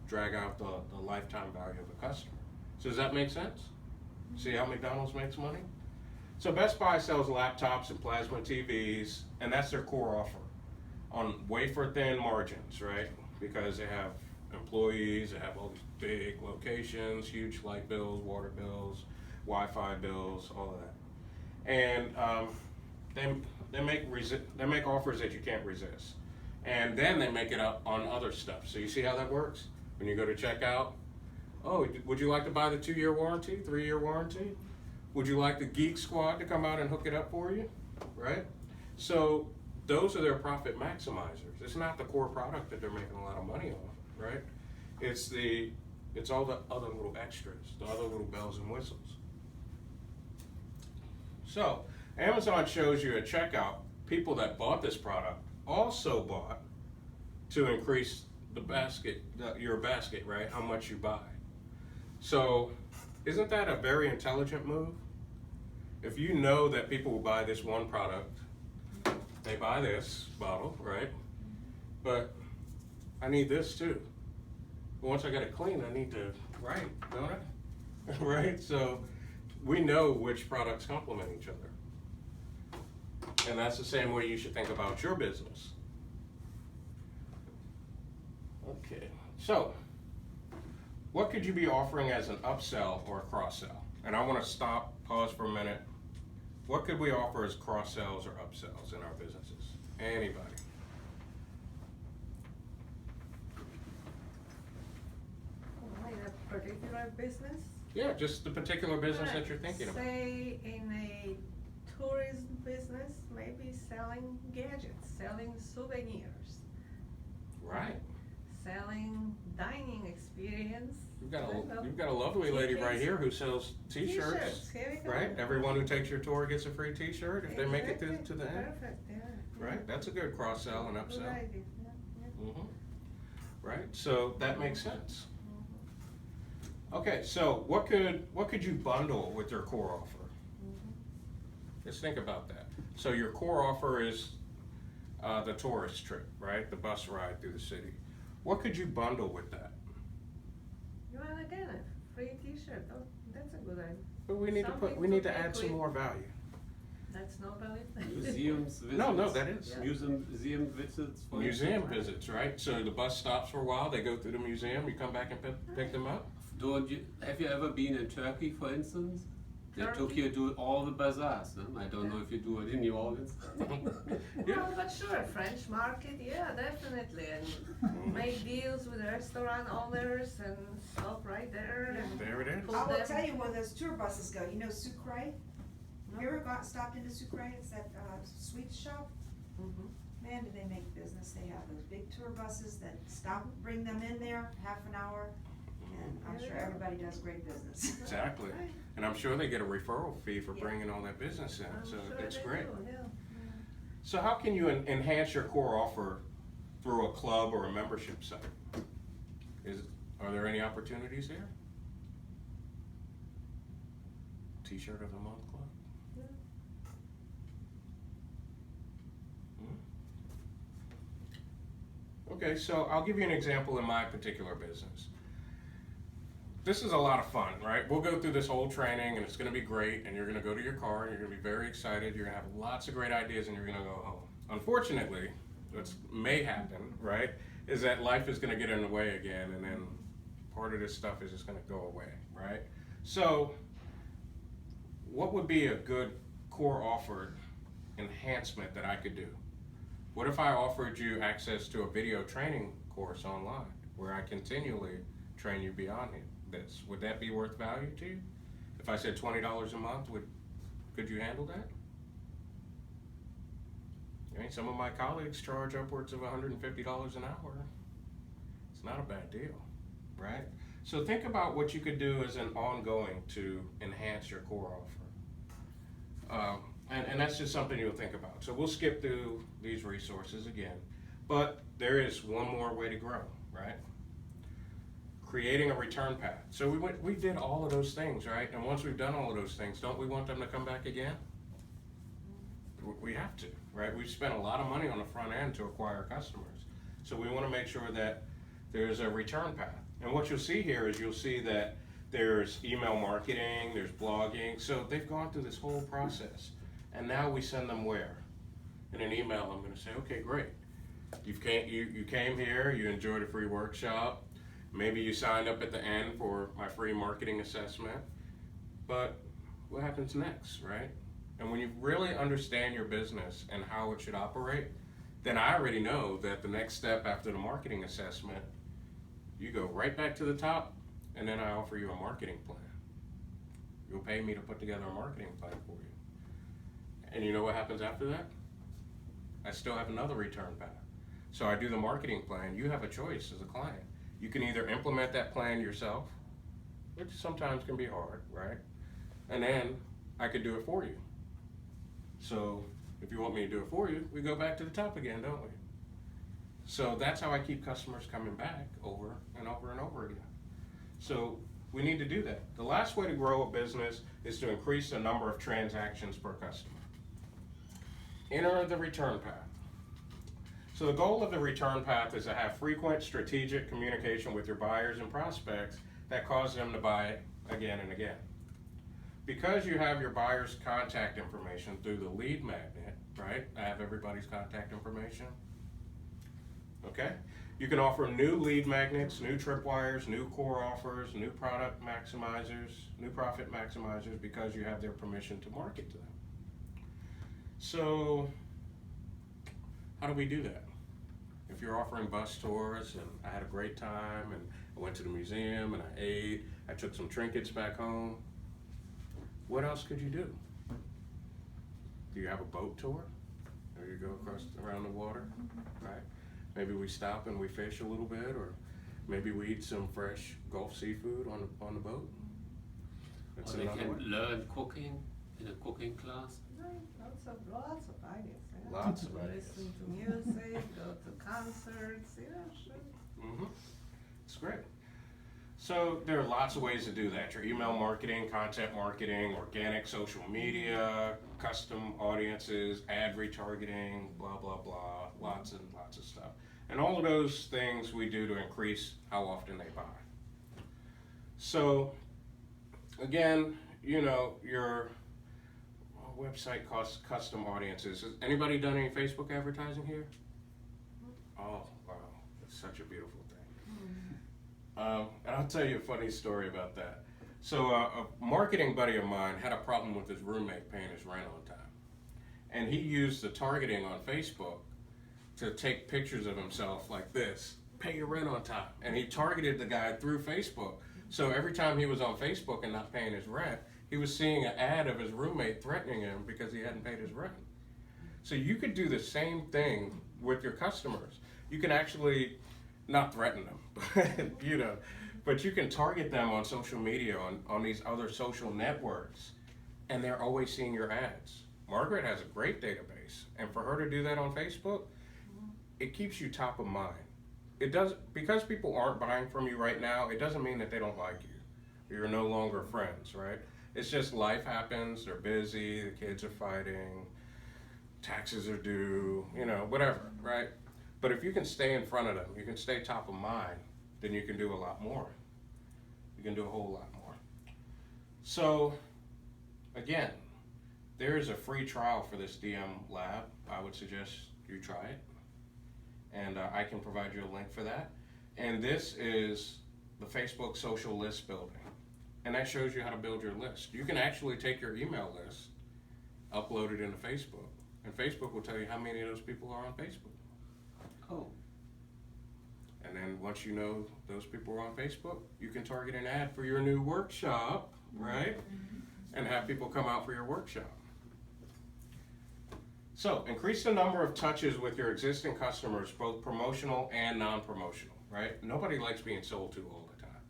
drag out the lifetime value of a customer. So does that make sense? See how McDonald's makes money? So Best Buy sells laptops and plasma TVs, and that's their core offer on wafer thin margins, right? Because they have employees, they have all these big locations, huge light bills, water bills, Wi-Fi bills, all of that. And they make offers that you can't resist. And then they make it up on other stuff. So you see how that works? When you go to checkout, oh, would you like to buy the 2-year warranty, 3-year warranty? Would you like the Geek Squad to come out and hook it up for you, right? So those are their profit maximizers. It's not the core product that they're making a lot of money off, right? It's all the other little extras, the other little bells and whistles. So Amazon shows you at checkout, people that bought this product also bought to increase the basket, your basket, right? How much you buy. So isn't that a very intelligent move? If you know that people will buy this one product, they buy this bottle, right? But I need this too. But once I get it clean, I need to, right, don't I? Right? So we know which products complement each other. And that's the same way you should think about your business. Okay, so what could you be offering as an upsell or a cross-sell? And I want to stop, pause for a minute. What could we offer as cross-sells or upsells in our businesses? Anybody? Like a particular business? Yeah, just the particular business that you're thinking about. Say in a tourism business, maybe selling gadgets, selling souvenirs. Right. Selling dining experience. You've got a lovely lady right here who sells t-shirts. Here we go. Right? Everyone who takes your tour gets a free t-shirt if they make it to the end. Perfect, yeah. Right? That's a good cross-sell and upsell. Good idea, yeah. Mm-hmm. Right? So that makes sense. Okay, so what could you bundle with your core offer? Just think about that. So your core offer is the tourist trip, right? The bus ride through the city. What could you bundle with that? You want to get a free t-shirt? Oh, that's a good idea. But we need Something to to add some take more value. That's not valid? Museums visits. No, that is. Yeah. Museum visits. For Museum example. visits, right? So the bus stops for a while, they go through the museum, you come back and pick them up? Have you ever been in Turkey, for instance? They took Turkey? you to all the bazaars. Huh? I don't know if you do it in New Orleans. Yeah. Well, but sure, French market, yeah, definitely, and make deals with restaurant owners and stop right there. And There it is. pull I will them. tell you where those tour buses go. You know Sucre? You ever stopped into Sucre? It's that sweet shop. Mhm. Man, do they make business. They have those big tour buses that stop, bring them in there, half an hour, and I'm sure everybody does great business. Exactly. Right. And I'm sure they get a referral fee for Yeah. bringing all that business in, I'm so sure it's they great. do, yeah. So how can you enhance your core offer through a club or a membership site? Are there any opportunities there? T-shirt of the month club? Yeah. Okay, so I'll give you an example in my particular business. This is a lot of fun, right? We'll go through this whole training and it's gonna be great, and you're gonna go to your car and you're gonna be very excited, you're gonna have lots of great ideas, and you're gonna go home. Unfortunately, what may happen, right, is that life is gonna get in the way again, and then part of this stuff is just gonna go away, right? So, what would be a good core offer enhancement that I could do? What if I offered you access to a video training course online where I continually train you beyond this? Would that be worth value to you? If I said $20 a month, could you handle that? I mean, some of my colleagues charge upwards of $150 an hour. It's not a bad deal, right? So think about what you could do as an ongoing to enhance your core offer. And that's just something you'll think about. So we'll skip through these resources again, but there is one more way to grow, right? Creating a return path. So we did all of those things, right? And once we've done all of those things, don't we want them to come back again? We have to, right? We've spent a lot of money on the front end to acquire customers. So we want to make sure that there's a return path. And what you'll see here is you'll see that there's email marketing, there's blogging. So they've gone through this whole process. And now we send them where? In an email, I'm going to say, okay, great. You came here, you enjoyed a free workshop. Maybe you signed up at the end for my free marketing assessment. But what happens next, right? And when you really understand your business and how it should operate, then I already know that the next step after the marketing assessment, you go right back to the top, and then I offer you a marketing plan. You'll pay me to put together a marketing plan for you. And you know what happens after that? I still have another return path. So I do the marketing plan. You have a choice as a client. You can either implement that plan yourself, which sometimes can be hard, right? And then I could do it for you. So if you want me to do it for you, we go back to the top again, don't we? So that's how I keep customers coming back over and over and over again. So we need to do that. The last way to grow a business is to increase the number of transactions per customer. Enter the return path. So the goal of the return path is to have frequent strategic communication with your buyers and prospects that cause them to buy again and again. Because you have your buyer's contact information through the lead magnet, right? I have everybody's contact information. Okay? You can offer new lead magnets, new tripwires, new core offers, new product maximizers, new profit maximizers because you have their permission to market to them. So, how do we do that? If you're offering bus tours and I had a great time and I went to the museum and I ate, I took some trinkets back home, what else could you do? Do you have a boat tour? Or you go around the water, right? Maybe we stop and we fish a little bit, or maybe we eat some fresh Gulf seafood on the boat. That's Or they another can way. learn cooking in a cooking class. Lots of ideas. Yeah. Lots of ideas. Listen to music, go to concerts, yeah, sure. Mm-hmm. It's great. So there are lots of ways to do that. Your email marketing, content marketing, organic social media, custom audiences, ad retargeting, blah, blah, blah, lots and lots of stuff. And all of those things we do to increase how often they buy. So again, you know, website costs custom audiences. Has anybody done any Facebook advertising here? Oh, wow. That's such a beautiful thing. And I'll tell you a funny story about that. So a marketing buddy of mine had a problem with his roommate paying his rent on time. And he used the targeting on Facebook to take pictures of himself like this, pay your rent on time. And he targeted the guy through Facebook. So every time he was on Facebook and not paying his rent, he was seeing an ad of his roommate threatening him because he hadn't paid his rent. So you could do the same thing with your customers. You can actually not threaten them, but you can target them on social media, on these other social networks, and they're always seeing your ads. Margaret has a great database, and for her to do that on Facebook, it keeps you top of mind. It does, because people aren't buying from you right now, it doesn't mean that they don't like you. You're no longer friends, right? It's just life happens, they're busy, the kids are fighting, taxes are due, whatever, right? But if you can stay in front of them, you can stay top of mind, then you can do a lot more. You can do a whole lot more. So, again, there is a free trial for this DM lab. I would suggest you try it. And I can provide you a link for that. And this is the Facebook social list building. And that shows you how to build your list. You can actually take your email list, upload it into Facebook, and Facebook will tell you how many of those people are on Facebook. Oh. And then once you know those people are on Facebook, you can target an ad for your new workshop, right? And have people come out for your workshop. So, increase the number of touches with your existing customers, both promotional and non-promotional, right? Nobody likes being sold to all the time.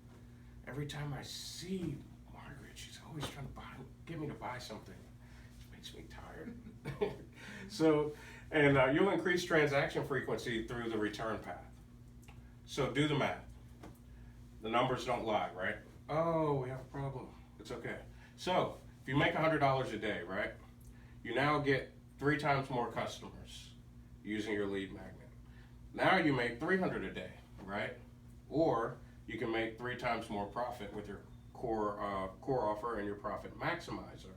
Every time I see Margaret, she's always trying to get me to buy something. It makes me tired. So, and you'll increase transaction frequency through the return path. So do the math. The numbers don't lie, right? Oh, we have a problem. It's okay. So, if you make $100 a day, right? You now get 3 times more customers using your lead magnet. Now you make $300 a day, right? Or you can make 3 times more profit with your core offer and your profit maximizer.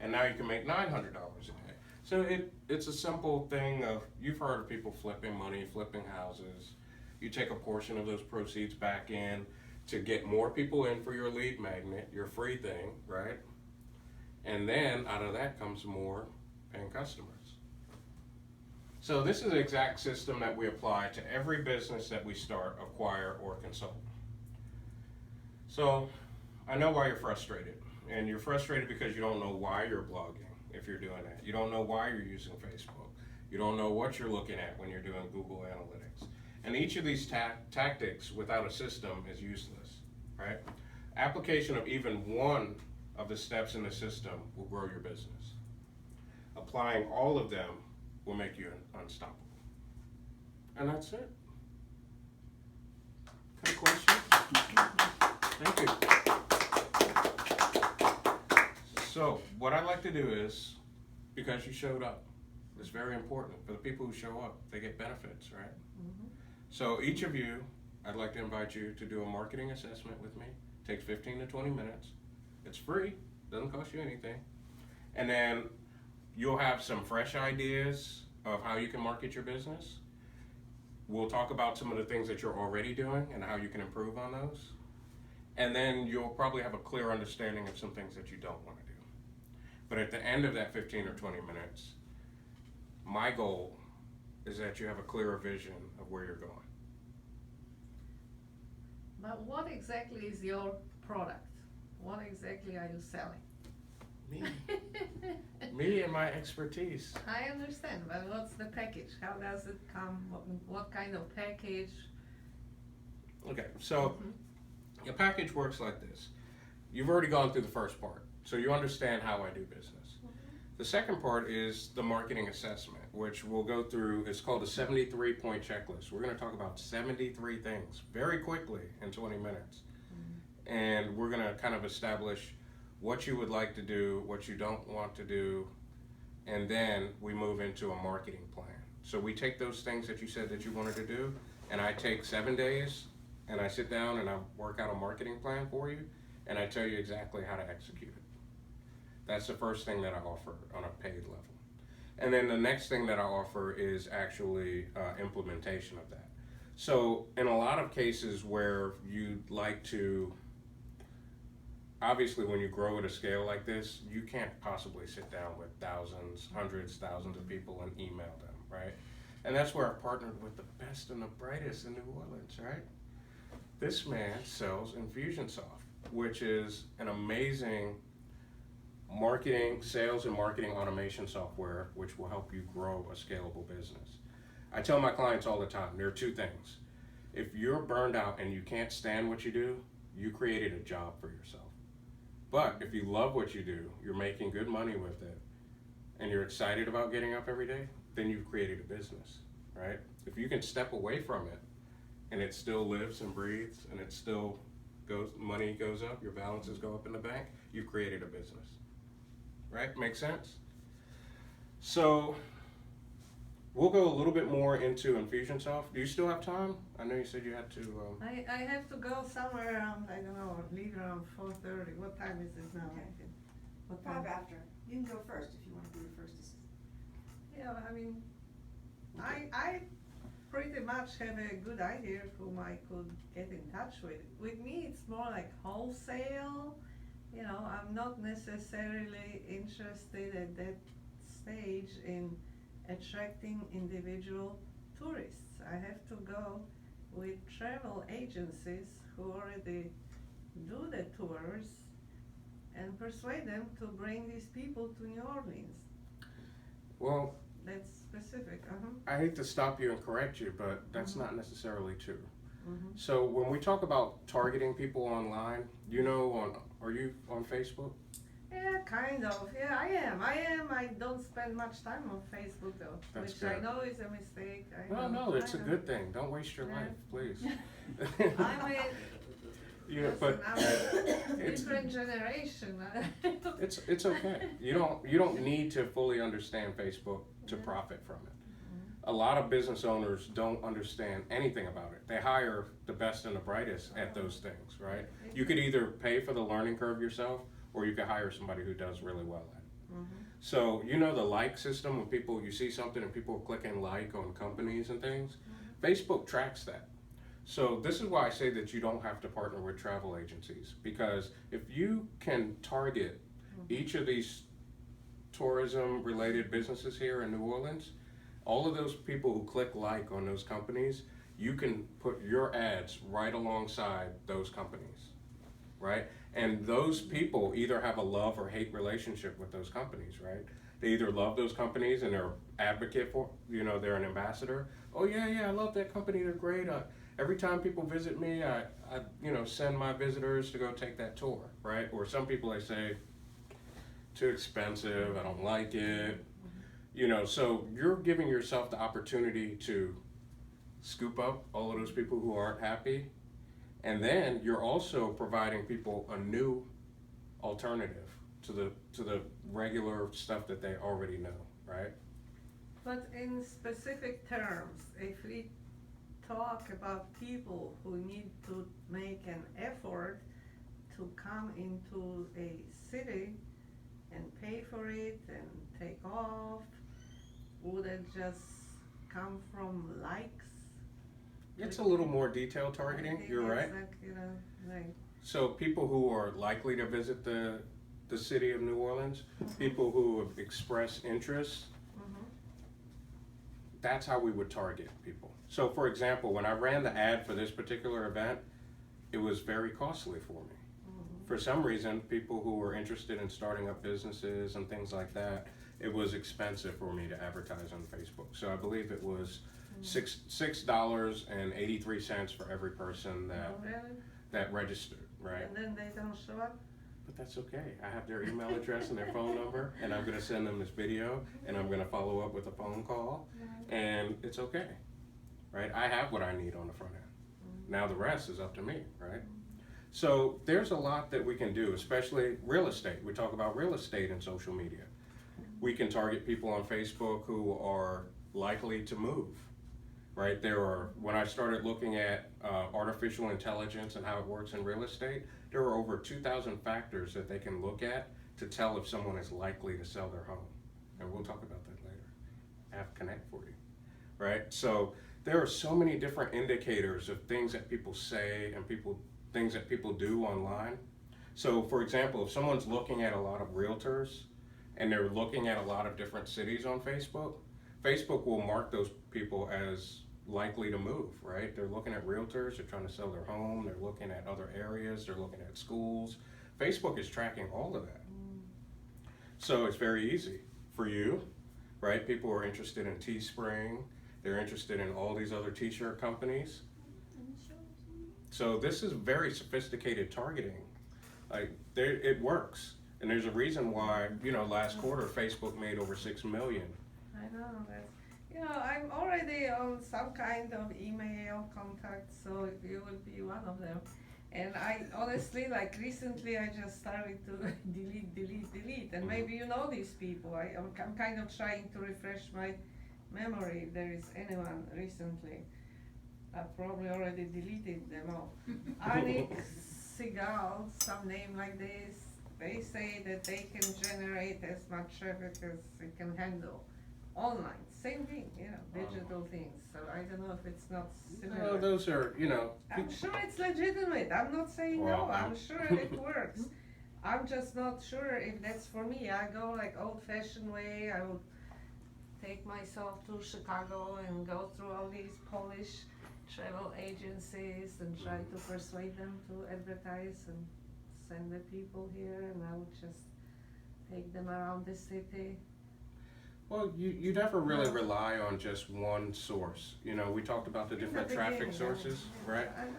And now you can make $900 a day. So it's a simple thing of, you've heard of people flipping money, flipping houses. You take a portion of those proceeds back in to get more people in for your lead magnet, your free thing, right? And then out of that comes more paying customers. So this is the exact system that we apply to every business that we start, acquire, or consult. So I know why you're frustrated. And you're frustrated because you don't know why you're blogging if you're doing that. You don't know why you're using Facebook. You don't know what you're looking at when you're doing Google Analytics. And each of these tactics without a system is useless, right? Application of even one of the steps in the system will grow your business. Applying all of them will make you unstoppable. And that's it. Got a question? Thank you. So, what I'd like to do is, because you showed up, it's very important. For the people who show up, they get benefits, right? So each of you, I'd like to invite you to do a marketing assessment with me. It takes 15 to 20 minutes. It's free, doesn't cost you anything. And then you'll have some fresh ideas of how you can market your business. We'll talk about some of the things that you're already doing and how you can improve on those. And then you'll probably have a clear understanding of some things that you don't want to do. But at the end of that 15 or 20 minutes, my goal is that you have a clearer vision of where you're going. But what exactly is your product? What exactly are you selling? Me. Me and my expertise. I understand, but what's the package? How does it come? What kind of package? Okay, so your package works like this. You've already gone through the first part, so you understand how I do business. The second part is the marketing assessment, which we'll go through. It's called a 73-point checklist. We're going to talk about 73 things very quickly in 20 minutes. And we're going to kind of establish what you would like to do, what you don't want to do, and then we move into a marketing plan. So we take those things that you said that you wanted to do, and I take 7 days, and I sit down and I work out a marketing plan for you, and I tell you exactly how to execute it. That's the first thing that I offer on a paid level. And then the next thing that I offer is actually implementation of that. So in a lot of cases where you'd like to, obviously when you grow at a scale like this, you can't possibly sit down with thousands, hundreds, thousands of people and email them, right? And that's where I partnered with the best and the brightest in New Orleans, right? This man sells Infusionsoft, which is an amazing marketing, sales and marketing automation software which will help you grow a scalable business. I tell my clients all the time, there are two things. If you're burned out and you can't stand what you do, you created a job for yourself. But if you love what you do, you're making good money with it, and you're excited about getting up every day, then you've created a business, right? If you can step away from it and it still lives and breathes and it still goes, money goes up, your balances go up in the bank, you've created a business. Right? Make sense? So we'll go a little bit more into Infusionsoft. Do you still have time? I know you said you had to. I have to go somewhere around, I don't know, leave around 4:30. What time is it now? Okay. What 5 time? after. You can go first if you want to be the first. Yeah, I mean, I pretty much have a good idea of whom I could get in touch with. With me, it's more like wholesale. You know, I'm not necessarily interested at that stage in attracting individual tourists. I have to go with travel agencies who already do the tours and persuade them to bring these people to New Orleans. Well, That's specific, I hate to stop you and correct you, but that's not necessarily true. Mm-hmm. So when we talk about targeting people online, you know, are you on Facebook? Yeah, kind of. Yeah, I am. I don't spend much time on Facebook though, That's which I good. know is a mistake. No, it's I a know. good thing. Don't waste your Yeah. life, please. I'm a, Yeah, listen, but I'm a it's different generation. it's okay. You don't need to fully understand Facebook to profit from it. A lot of business owners don't understand anything about it. They hire the best and the brightest at those things, right? You could either pay for the learning curve yourself, or you could hire somebody who does really well at it. Mhm. So you know the like system, when people, you see something and people click and like on companies and things, Facebook tracks that. So this is why I say that you don't have to partner with travel agencies, because if you can target each of these tourism related businesses here in New Orleans, all of those people who click like on those companies, you can put your ads right alongside those companies, right? And those people either have a love or hate relationship with those companies, right? They either love those companies and they're advocate for, you know, they're an ambassador. Oh yeah, I love that company, they're great. Every time people visit me, I send my visitors to go take that tour, right? Or some people, they say, too expensive, I don't like it. You know, so you're giving yourself the opportunity to scoop up all of those people who aren't happy, and then you're also providing people a new alternative to the regular stuff that they already know, right? But in specific terms, if we talk about people who need to make an effort to come into a city and pay for it and take off, would it just come from likes? It's a little more detailed targeting, I think you're it's right. like, right. So people who are likely to visit the city of New Orleans, people who have expressed interest, that's how we would target people. So for example, when I ran the ad for this particular event, it was very costly for me. For some reason, people who were interested in starting up businesses and things like that, it was expensive for me to advertise on Facebook. So I believe it was $6.83 for every person that registered, right? And then they don't show up? But that's okay. I have their email address and their phone number, and I'm gonna send them this video, and I'm gonna follow up with a phone call, and it's okay, right? I have what I need on the front end. Now the rest is up to me, right? So there's a lot that we can do, especially real estate. We talk about real estate and social media. We can target people on Facebook who are likely to move, right? When I started looking at artificial intelligence and how it works in real estate, there are over 2,000 factors that they can look at to tell if someone is likely to sell their home. And we'll talk about that later. I have Connect for you, right? So there are so many different indicators of things that people say and things that people do online. So for example, if someone's looking at a lot of realtors and they're looking at a lot of different cities on Facebook, Facebook will mark those people as likely to move, right? They're looking at realtors, they're trying to sell their home, they're looking at other areas, they're looking at schools. Facebook is tracking all of that. So it's very easy for you, right? People are interested in Teespring, they're interested in all these other t-shirt companies. So this is very sophisticated targeting. Like, it works. And there's a reason why, last quarter Facebook made over 6 million. I know that. I'm already on some kind of email contact, so you will be one of them. And I honestly, like recently, I just started to delete. And maybe you know these people. I'm kind of trying to refresh my memory if there is anyone recently. I probably already deleted them all. Anik, Sigal, some name like this. They say that they can generate as much traffic as it can handle online. Same thing, digital things. So I don't know if it's not similar. Well, those are, I'm sure it's legitimate. I'm not saying Well, no. I'm sure it works. I'm just not sure if that's for me. I go like old-fashioned way. I will take myself to Chicago and go through all these Polish travel agencies and try to persuade them to advertise and send the people here, and I would just take them around the city. Well, you never really rely on just one source. We talked about the different traffic sources, right? I know.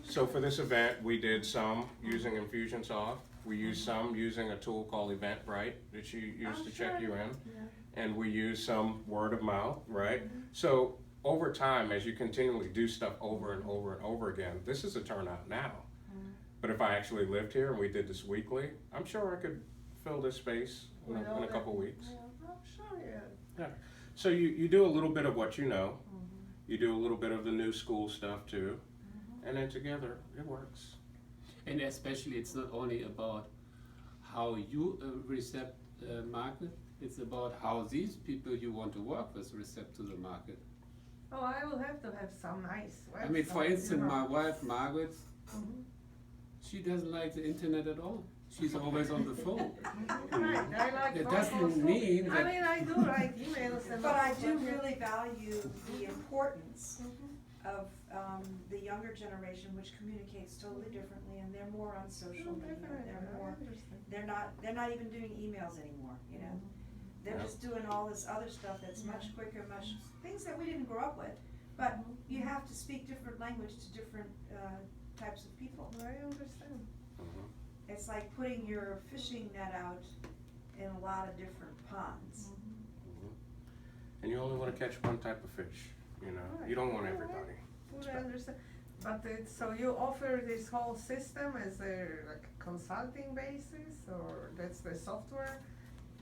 So for this event, we did some using Infusionsoft. We used some using a tool called Eventbrite that you use to check you in. Yeah. And we use some word of mouth, right? So over time, as you continually do stuff over and over and over again, this is a turnout now. But if I actually lived here and we did this weekly, I'm sure I could fill this space in a couple weeks. Yeah, I'm sure, Yeah. So you do a little bit of what you know. You do a little bit of the new school stuff too. And then together, it works. And especially, it's not only about how you recept market, it's about how these people you want to work with recept to the market. Oh, I will have to have some nice website. I mean, for instance, my wife, Margaret, she doesn't like the internet at all. She's always on the phone. Right, I like It phone doesn't calls too. mean that- I mean, I do write emails and. But I do really value the importance of the younger generation, which communicates totally differently, and they're more on social media. They're not even doing emails anymore, They're Yeah. just doing all this other stuff that's much quicker, things that we didn't grow up with. But you have to speak different language to different types of people. I understand. It's like putting your fishing net out in a lot of different ponds. And you only want to catch one type of fish, You don't want everybody. I understand. But so you offer this whole system as a consulting basis, or that's the software?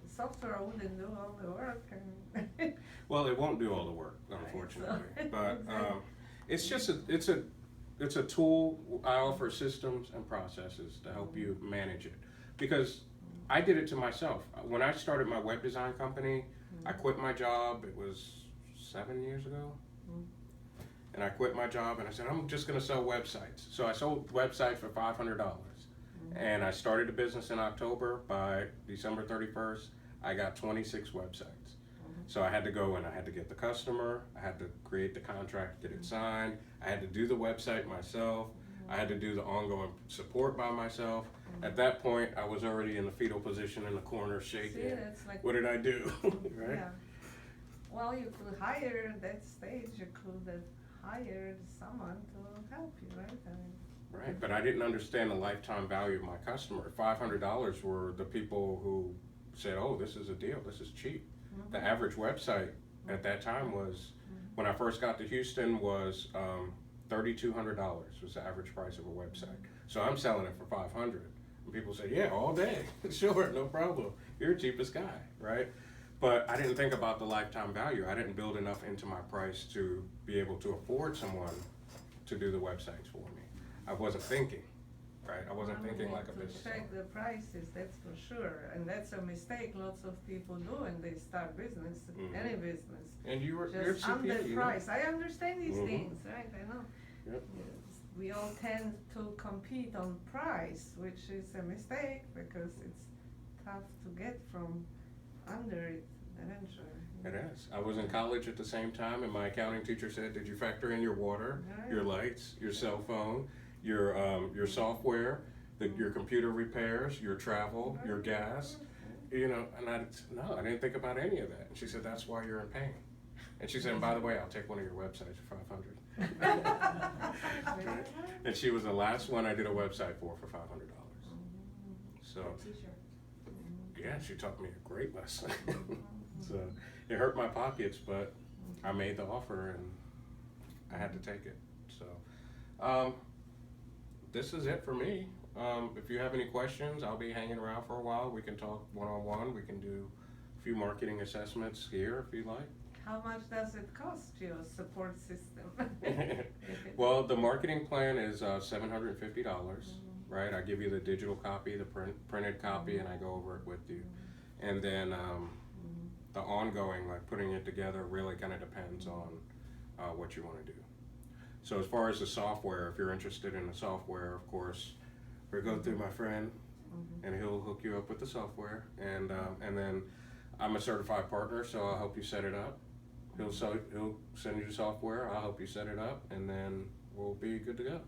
The software wouldn't do all the work. And Well, it won't do all the work, unfortunately. Right, so- But it's just it's a tool. I offer systems and processes to help you manage it. Because I did it to myself. When I started my web design company, I quit my job. It was 7 years ago. And I quit my job and I said, I'm just gonna sell websites. So I sold websites for $500. And I started a business in October. By December 31st, I got 26 websites. So I had to go and I had to get the customer, I had to create the contract, get it signed, I had to do the website myself, I had to do the ongoing support by myself. At that point, I was already in the fetal position in the corner shaking. See, that's like. What did I do? Right? Yeah. Well, you could hire at that stage, you could have hired someone to help you, right? I mean, Right, but I didn't understand the lifetime value of my customer. $500 were the people who said, oh, this is a deal, this is cheap. The average website at that time was, when I first got to Houston, was $3,200 was the average price of a website. So I'm selling it for $500. And people say, yeah, all day, sure, no problem. You're the cheapest guy, right? But I didn't think about the lifetime value. I didn't build enough into my price to be able to afford someone to do the websites for me. I wasn't thinking. right? I wasn't thinking like a business To check owner. the prices, that's for sure, and that's a mistake lots of people do when they start business, Mhm. any business. And you're CPA, you know? Underpriced, I understand these Mhm. things, right, I know. Yep. Yes, we all tend to compete on price, which is a mistake, because it's tough to get from under it eventually. It is. I was in college at the same time, and my accounting teacher said, "Did you factor in your water, your lights, your cell phone, your software, your computer repairs, your travel, your gas?" You know, and I didn't think about any of that. And she said, "That's why you're in pain." And she said, "And by the way, I'll take one of your websites for $500." And she was the last one I did a website for $500. So. Teacher. Yeah, she taught me a great lesson. So it hurt my pockets, but I made the offer and I had to take it. So this is it for me. If you have any questions, I'll be hanging around for a while. We can talk one-on-one. We can do a few marketing assessments here if you like. How much does it cost you, a support system? Well, the marketing plan is $750, right? I give you the digital copy, the printed copy, and I go over it with you. And then the ongoing, like putting it together, really kind of depends on what you want to do. So as far as the software, if you're interested in the software, of course, we go through my friend, and he'll hook you up with the software. And then I'm a certified partner, so I'll help you set it up. He'll send you the software, I'll help you set it up, and then we'll be good to go.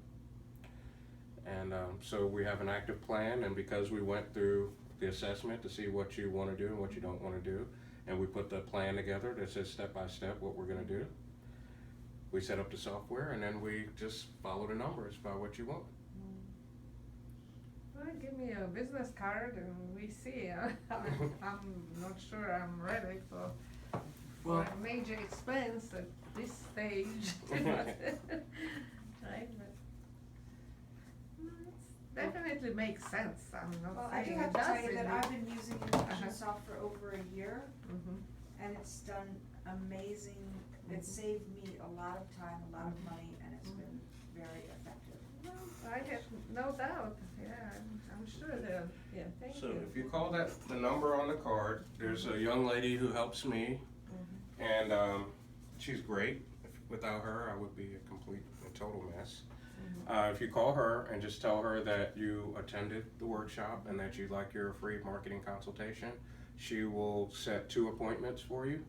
And so we have an active plan, and because we went through the assessment to see what you want to do and what you don't want to do, and we put the plan together that says step by step what we're going to do, we set up the software, and then we just follow the numbers by what you want. Well, give me a business card and we see. I'm not sure I'm ready for a major expense at this stage. Right? But, it definitely makes sense. I'm not Well, I do saying have it to tell you that doesn't. I've been using Infusionsoft for over a year, and it's done amazing. It saved me a lot of time, a lot of money, and it's been very effective. Well, I have no doubt. Yeah, I'm sure they'll. Yeah, thank So you. if you call the number on the card, there's a young lady who helps me, and she's great. Without her, I would be a complete and total mess. If you call her and just tell her that you attended the workshop and that you'd like your free marketing consultation, she will set 2 appointments for you.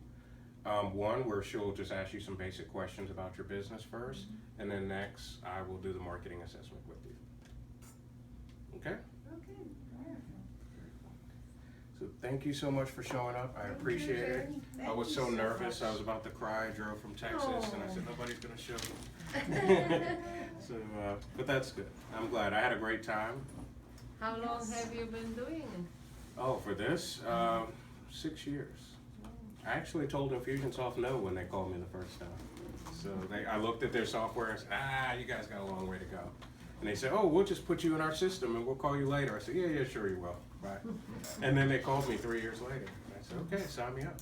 One where she'll just ask you some basic questions about your business first, and then next I will do the marketing assessment with you. Okay? Okay. So thank you so much for showing up. I Thank you, appreciate it. Jen. I was Thank so you so nervous. much. I was about to cry. I drove from Texas and I said, nobody's gonna show me. So, but that's good. I'm glad. I had a great time. How long have you been doing it? Oh, for this, 6 years. I actually told Infusionsoft no when they called me the first time. So I looked at their software and said, you guys got a long way to go. And they said, oh, we'll just put you in our system and we'll call you later. I said, yeah, sure you will. Bye. And then they called me 3 years later. I said, okay, sign me up.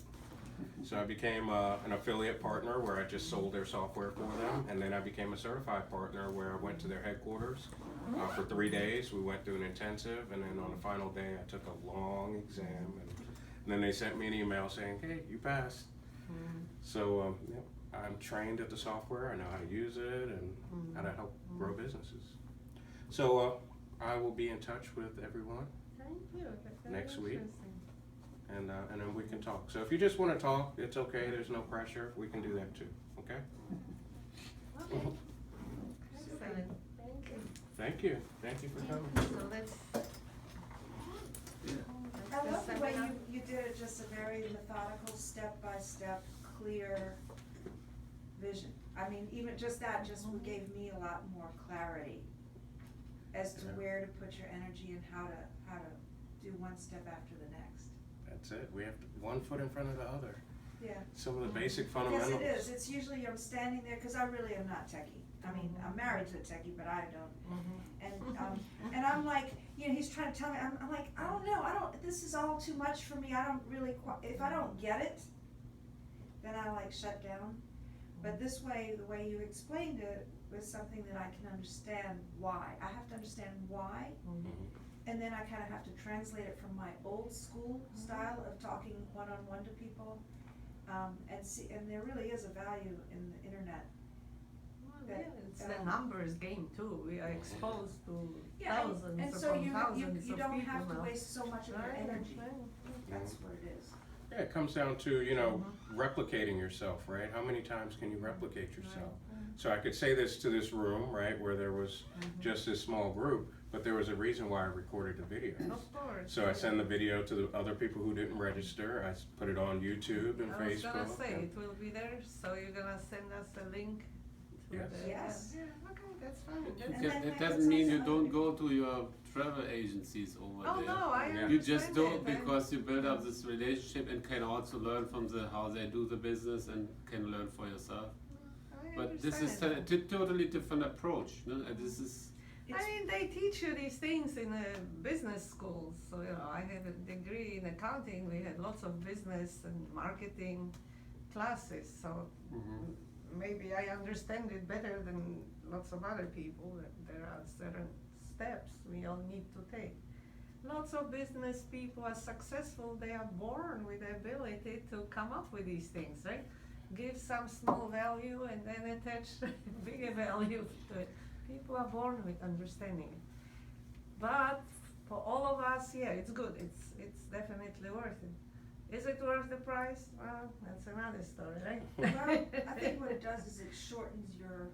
So I became an affiliate partner where I just sold their software for them. And then I became a certified partner where I went to their headquarters for 3 days. We went through an intensive, and then on the final day I took a long exam. And then they sent me an email saying, hey, you passed. So I'm trained at the software. I know how to use it and how to help grow businesses. So I will be in touch with everyone Thank you. That's very next week. interesting. And then we can talk. So if you just want to talk, it's okay. There's no pressure. We can do that too. Okay? Okay. Excellent. Thank you. Thank you. Thank you for coming. So that's. I love the way you did it, just a very methodical, step-by-step, clear vision. I mean, even just that just gave me a lot more clarity as to where to put your energy and how to do one step after the next. That's it. We have one foot in front of the other. Yeah. Some of the basic Yes, fundamentals. it is. It's usually I'm standing there, because I really am not techie. I mean, I'm married to a techie, but I don't. And I'm like, he's trying to tell me, I'm like, I don't know, this is all too much for me. I don't really, if I don't get it, then I like shut down. But this way, the way you explained it, with something that I can understand why. I have to understand why, and then I kind of have to translate it from my old school style of talking one-on-one to people. And there really is a value in the internet. Well, That, yeah, it's the numbers game too. We are exposed to Yeah, thousands and so upon you thousands of don't people have to now. waste so much of your Right, energy. right. That's what it is. Yeah, it comes down to, replicating yourself, right? How many times can you replicate yourself? So I could say this to this room, right, where there was just this small group, but there was a reason why I recorded the video. Of course. So I send the video to the other people who didn't register. I put it on YouTube and I was Facebook. gonna say, and- it will be there, so you're gonna send us a link to Yes. the. Yes. Yeah, okay, that's fine. It That's- And then it they doesn't can mean say you something. don't go to your travel agencies over Oh, there. no, I Yeah. understand You just do it and- because you build up this relationship and can also learn from how they do the business and can learn for yourself. I But this is understand. a totally different approach. No? And this is I mean, they teach you these things in business schools. So, I have a degree in accounting. We had lots of business and marketing classes. So maybe I understand it better than lots of other people. That there are certain steps we all need to take. Lots of business people are successful. They are born with the ability to come up with these things, right? Give some small value and then attach bigger value to it. People are born with understanding it. But for all of us, yeah, it's good. It's definitely worth it. Is it worth the price? Well, that's another story, right? Well, I think what it does is it shortens your,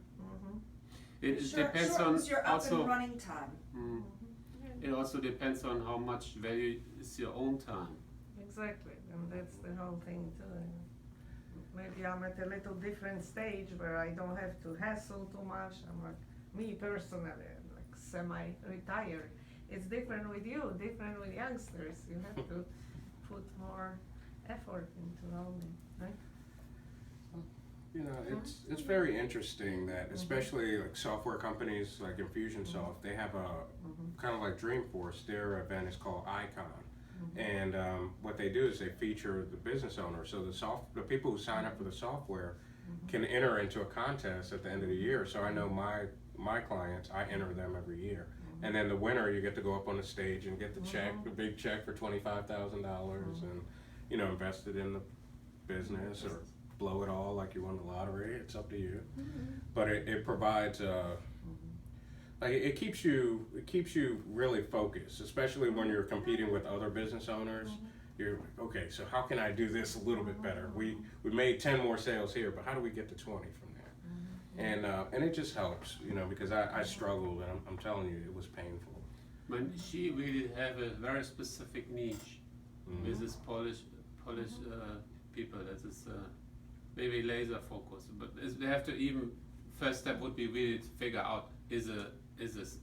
it depends on shortens your up also. and running time. Mm, it also depends on how much value is your own time. Exactly, and that's the whole thing too. Maybe I'm at a little different stage where I don't have to hassle too much. I'm like, me personally, I'm like semi-retired. It's different with you, different with youngsters. You have to put more effort into all that, right? It's very interesting that, especially like software companies like Infusionsoft, they have a kind of like Dreamforce. Their event is called Icon, and what they do is they feature the business owner. So the people who sign up for the software can enter into a contest at the end of the year. So I know my clients, I enter them every year. And then the winner, you get to go up on the stage and get the check, the big check for $25,000, and invest it in the business or blow it all like you won the lottery. It's up to you. But it provides like it keeps you really focused, especially when you're competing with other business owners. You're okay. So how can I do this a little bit better? We made 10 more sales here, but how do we get to 20 from there? And it just helps, because I struggled, and I'm telling you, it was painful. But she really have a very specific niche with this Polish people. That is maybe laser focused, but they have to even first step would be really to figure out is this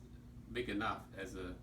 big enough as a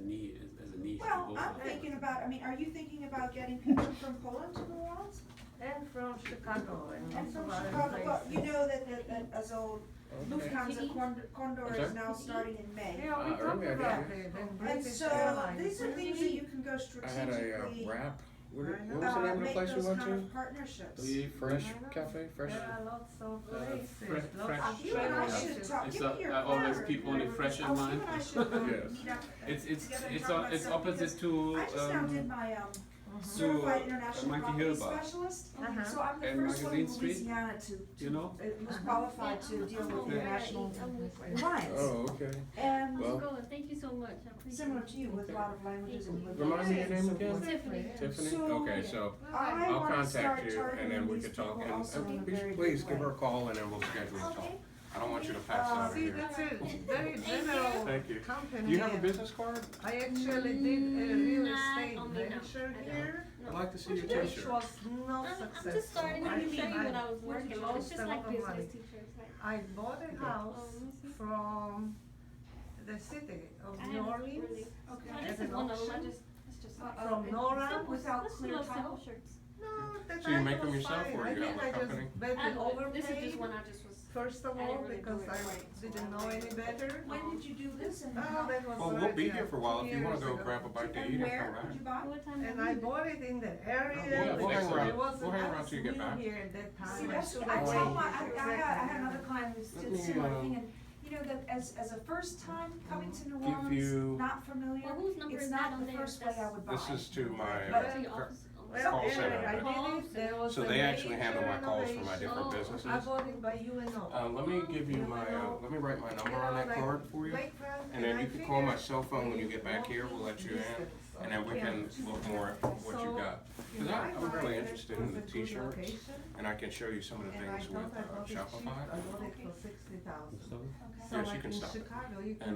niche. Well, to go I'm for. thinking about, are you thinking about getting people from Poland to New Orleans? And from Chicago and And lots from of other Chicago, well, you places. know that as old Lufthansa Condor I'm is sorry? now starting in May. Yeah, we talked earlier, about yeah. it, and And British so, Airlines. these are things that you can go I had strategically, a wrap. What I was know. the name of the make place we those went kind to? of partnerships. The Fresh I know. Cafe? Fresh? There are lots of places, fresh- lots fresh- of You and I travel should agents. talk, It's give me your I always card. keep only fresh in You mind. and I should Yes. meet up It's together and it's talk about it's stuff, opposite because to I just now did my to, certified international Monkey property Hill Bar. specialist. Uh-huh. So I'm the And first one in Magazine Street, Louisiana you know? who's qualified to deal with international clients. Oh, okay. And Well- Thank you so much. I appreciate similar it. to you with a lot of languages and with. Remind me your name again? Tiffany. Tiffany? So, Okay, so I I'll wanna start contact you, targeting and then we these could talk, people also in a and very please big give her way. a call, and then we'll schedule a talk. Okay. I don't want you to pass out of See, here. that's a very general Thank you. company. Do you have a business card? I actually did a real Not estate on me, no. venture I don't. here, I'd like to see your which t-shirt. was not I'm successful. just starting. Let me show you what I was I working on. It's lost just a like lot of business money. t-shirts. Like, I bought a house let me see. from the city of I New haven't Orleans. really. Okay. No, As this an is one of them. option? It's just From Nora. simple, without just clear little title? simple shirts. No, the So you make title them was yourself, fine. or I you got think a I just company? bet it overpaid. This is just one I just was. first of I all, didn't really because do it I right, so didn't I know waited. any better. When did you do this and Oh, how? that was Well, we'll like, be here for a while. 2 If you wanna years go ago. grab a bite to And eat and come where back. did you buy? What time And did I you do? bought it in the area. We'll hang because around. it wasn't- We'll hang I around was till you get new back. here at that time. See, that's, should've I tell waited. my, I had another client who Let did me, a similar uh, thing, and, you know, that as a first time coming to New Give you- Orleans, not familiar, Well, whose number it's is that not on the there? first way I would buy. This is to my, But- To your office? Well, Call anyway, center. I did it, there was So a they actually handle my major calls for my different Oh, businesses. I bought it by UNO. Let me give you my, let me write my number on that card for you. And then you can call my cell phone when you get back here, we'll let you in, and then we can look more at what you got. Cause I'm really interested in the t-shirts, and I can show you some of the things with Shopify. I bought it for $60,000. Okay. So Yes, you like can in stop it. Chicago, you can And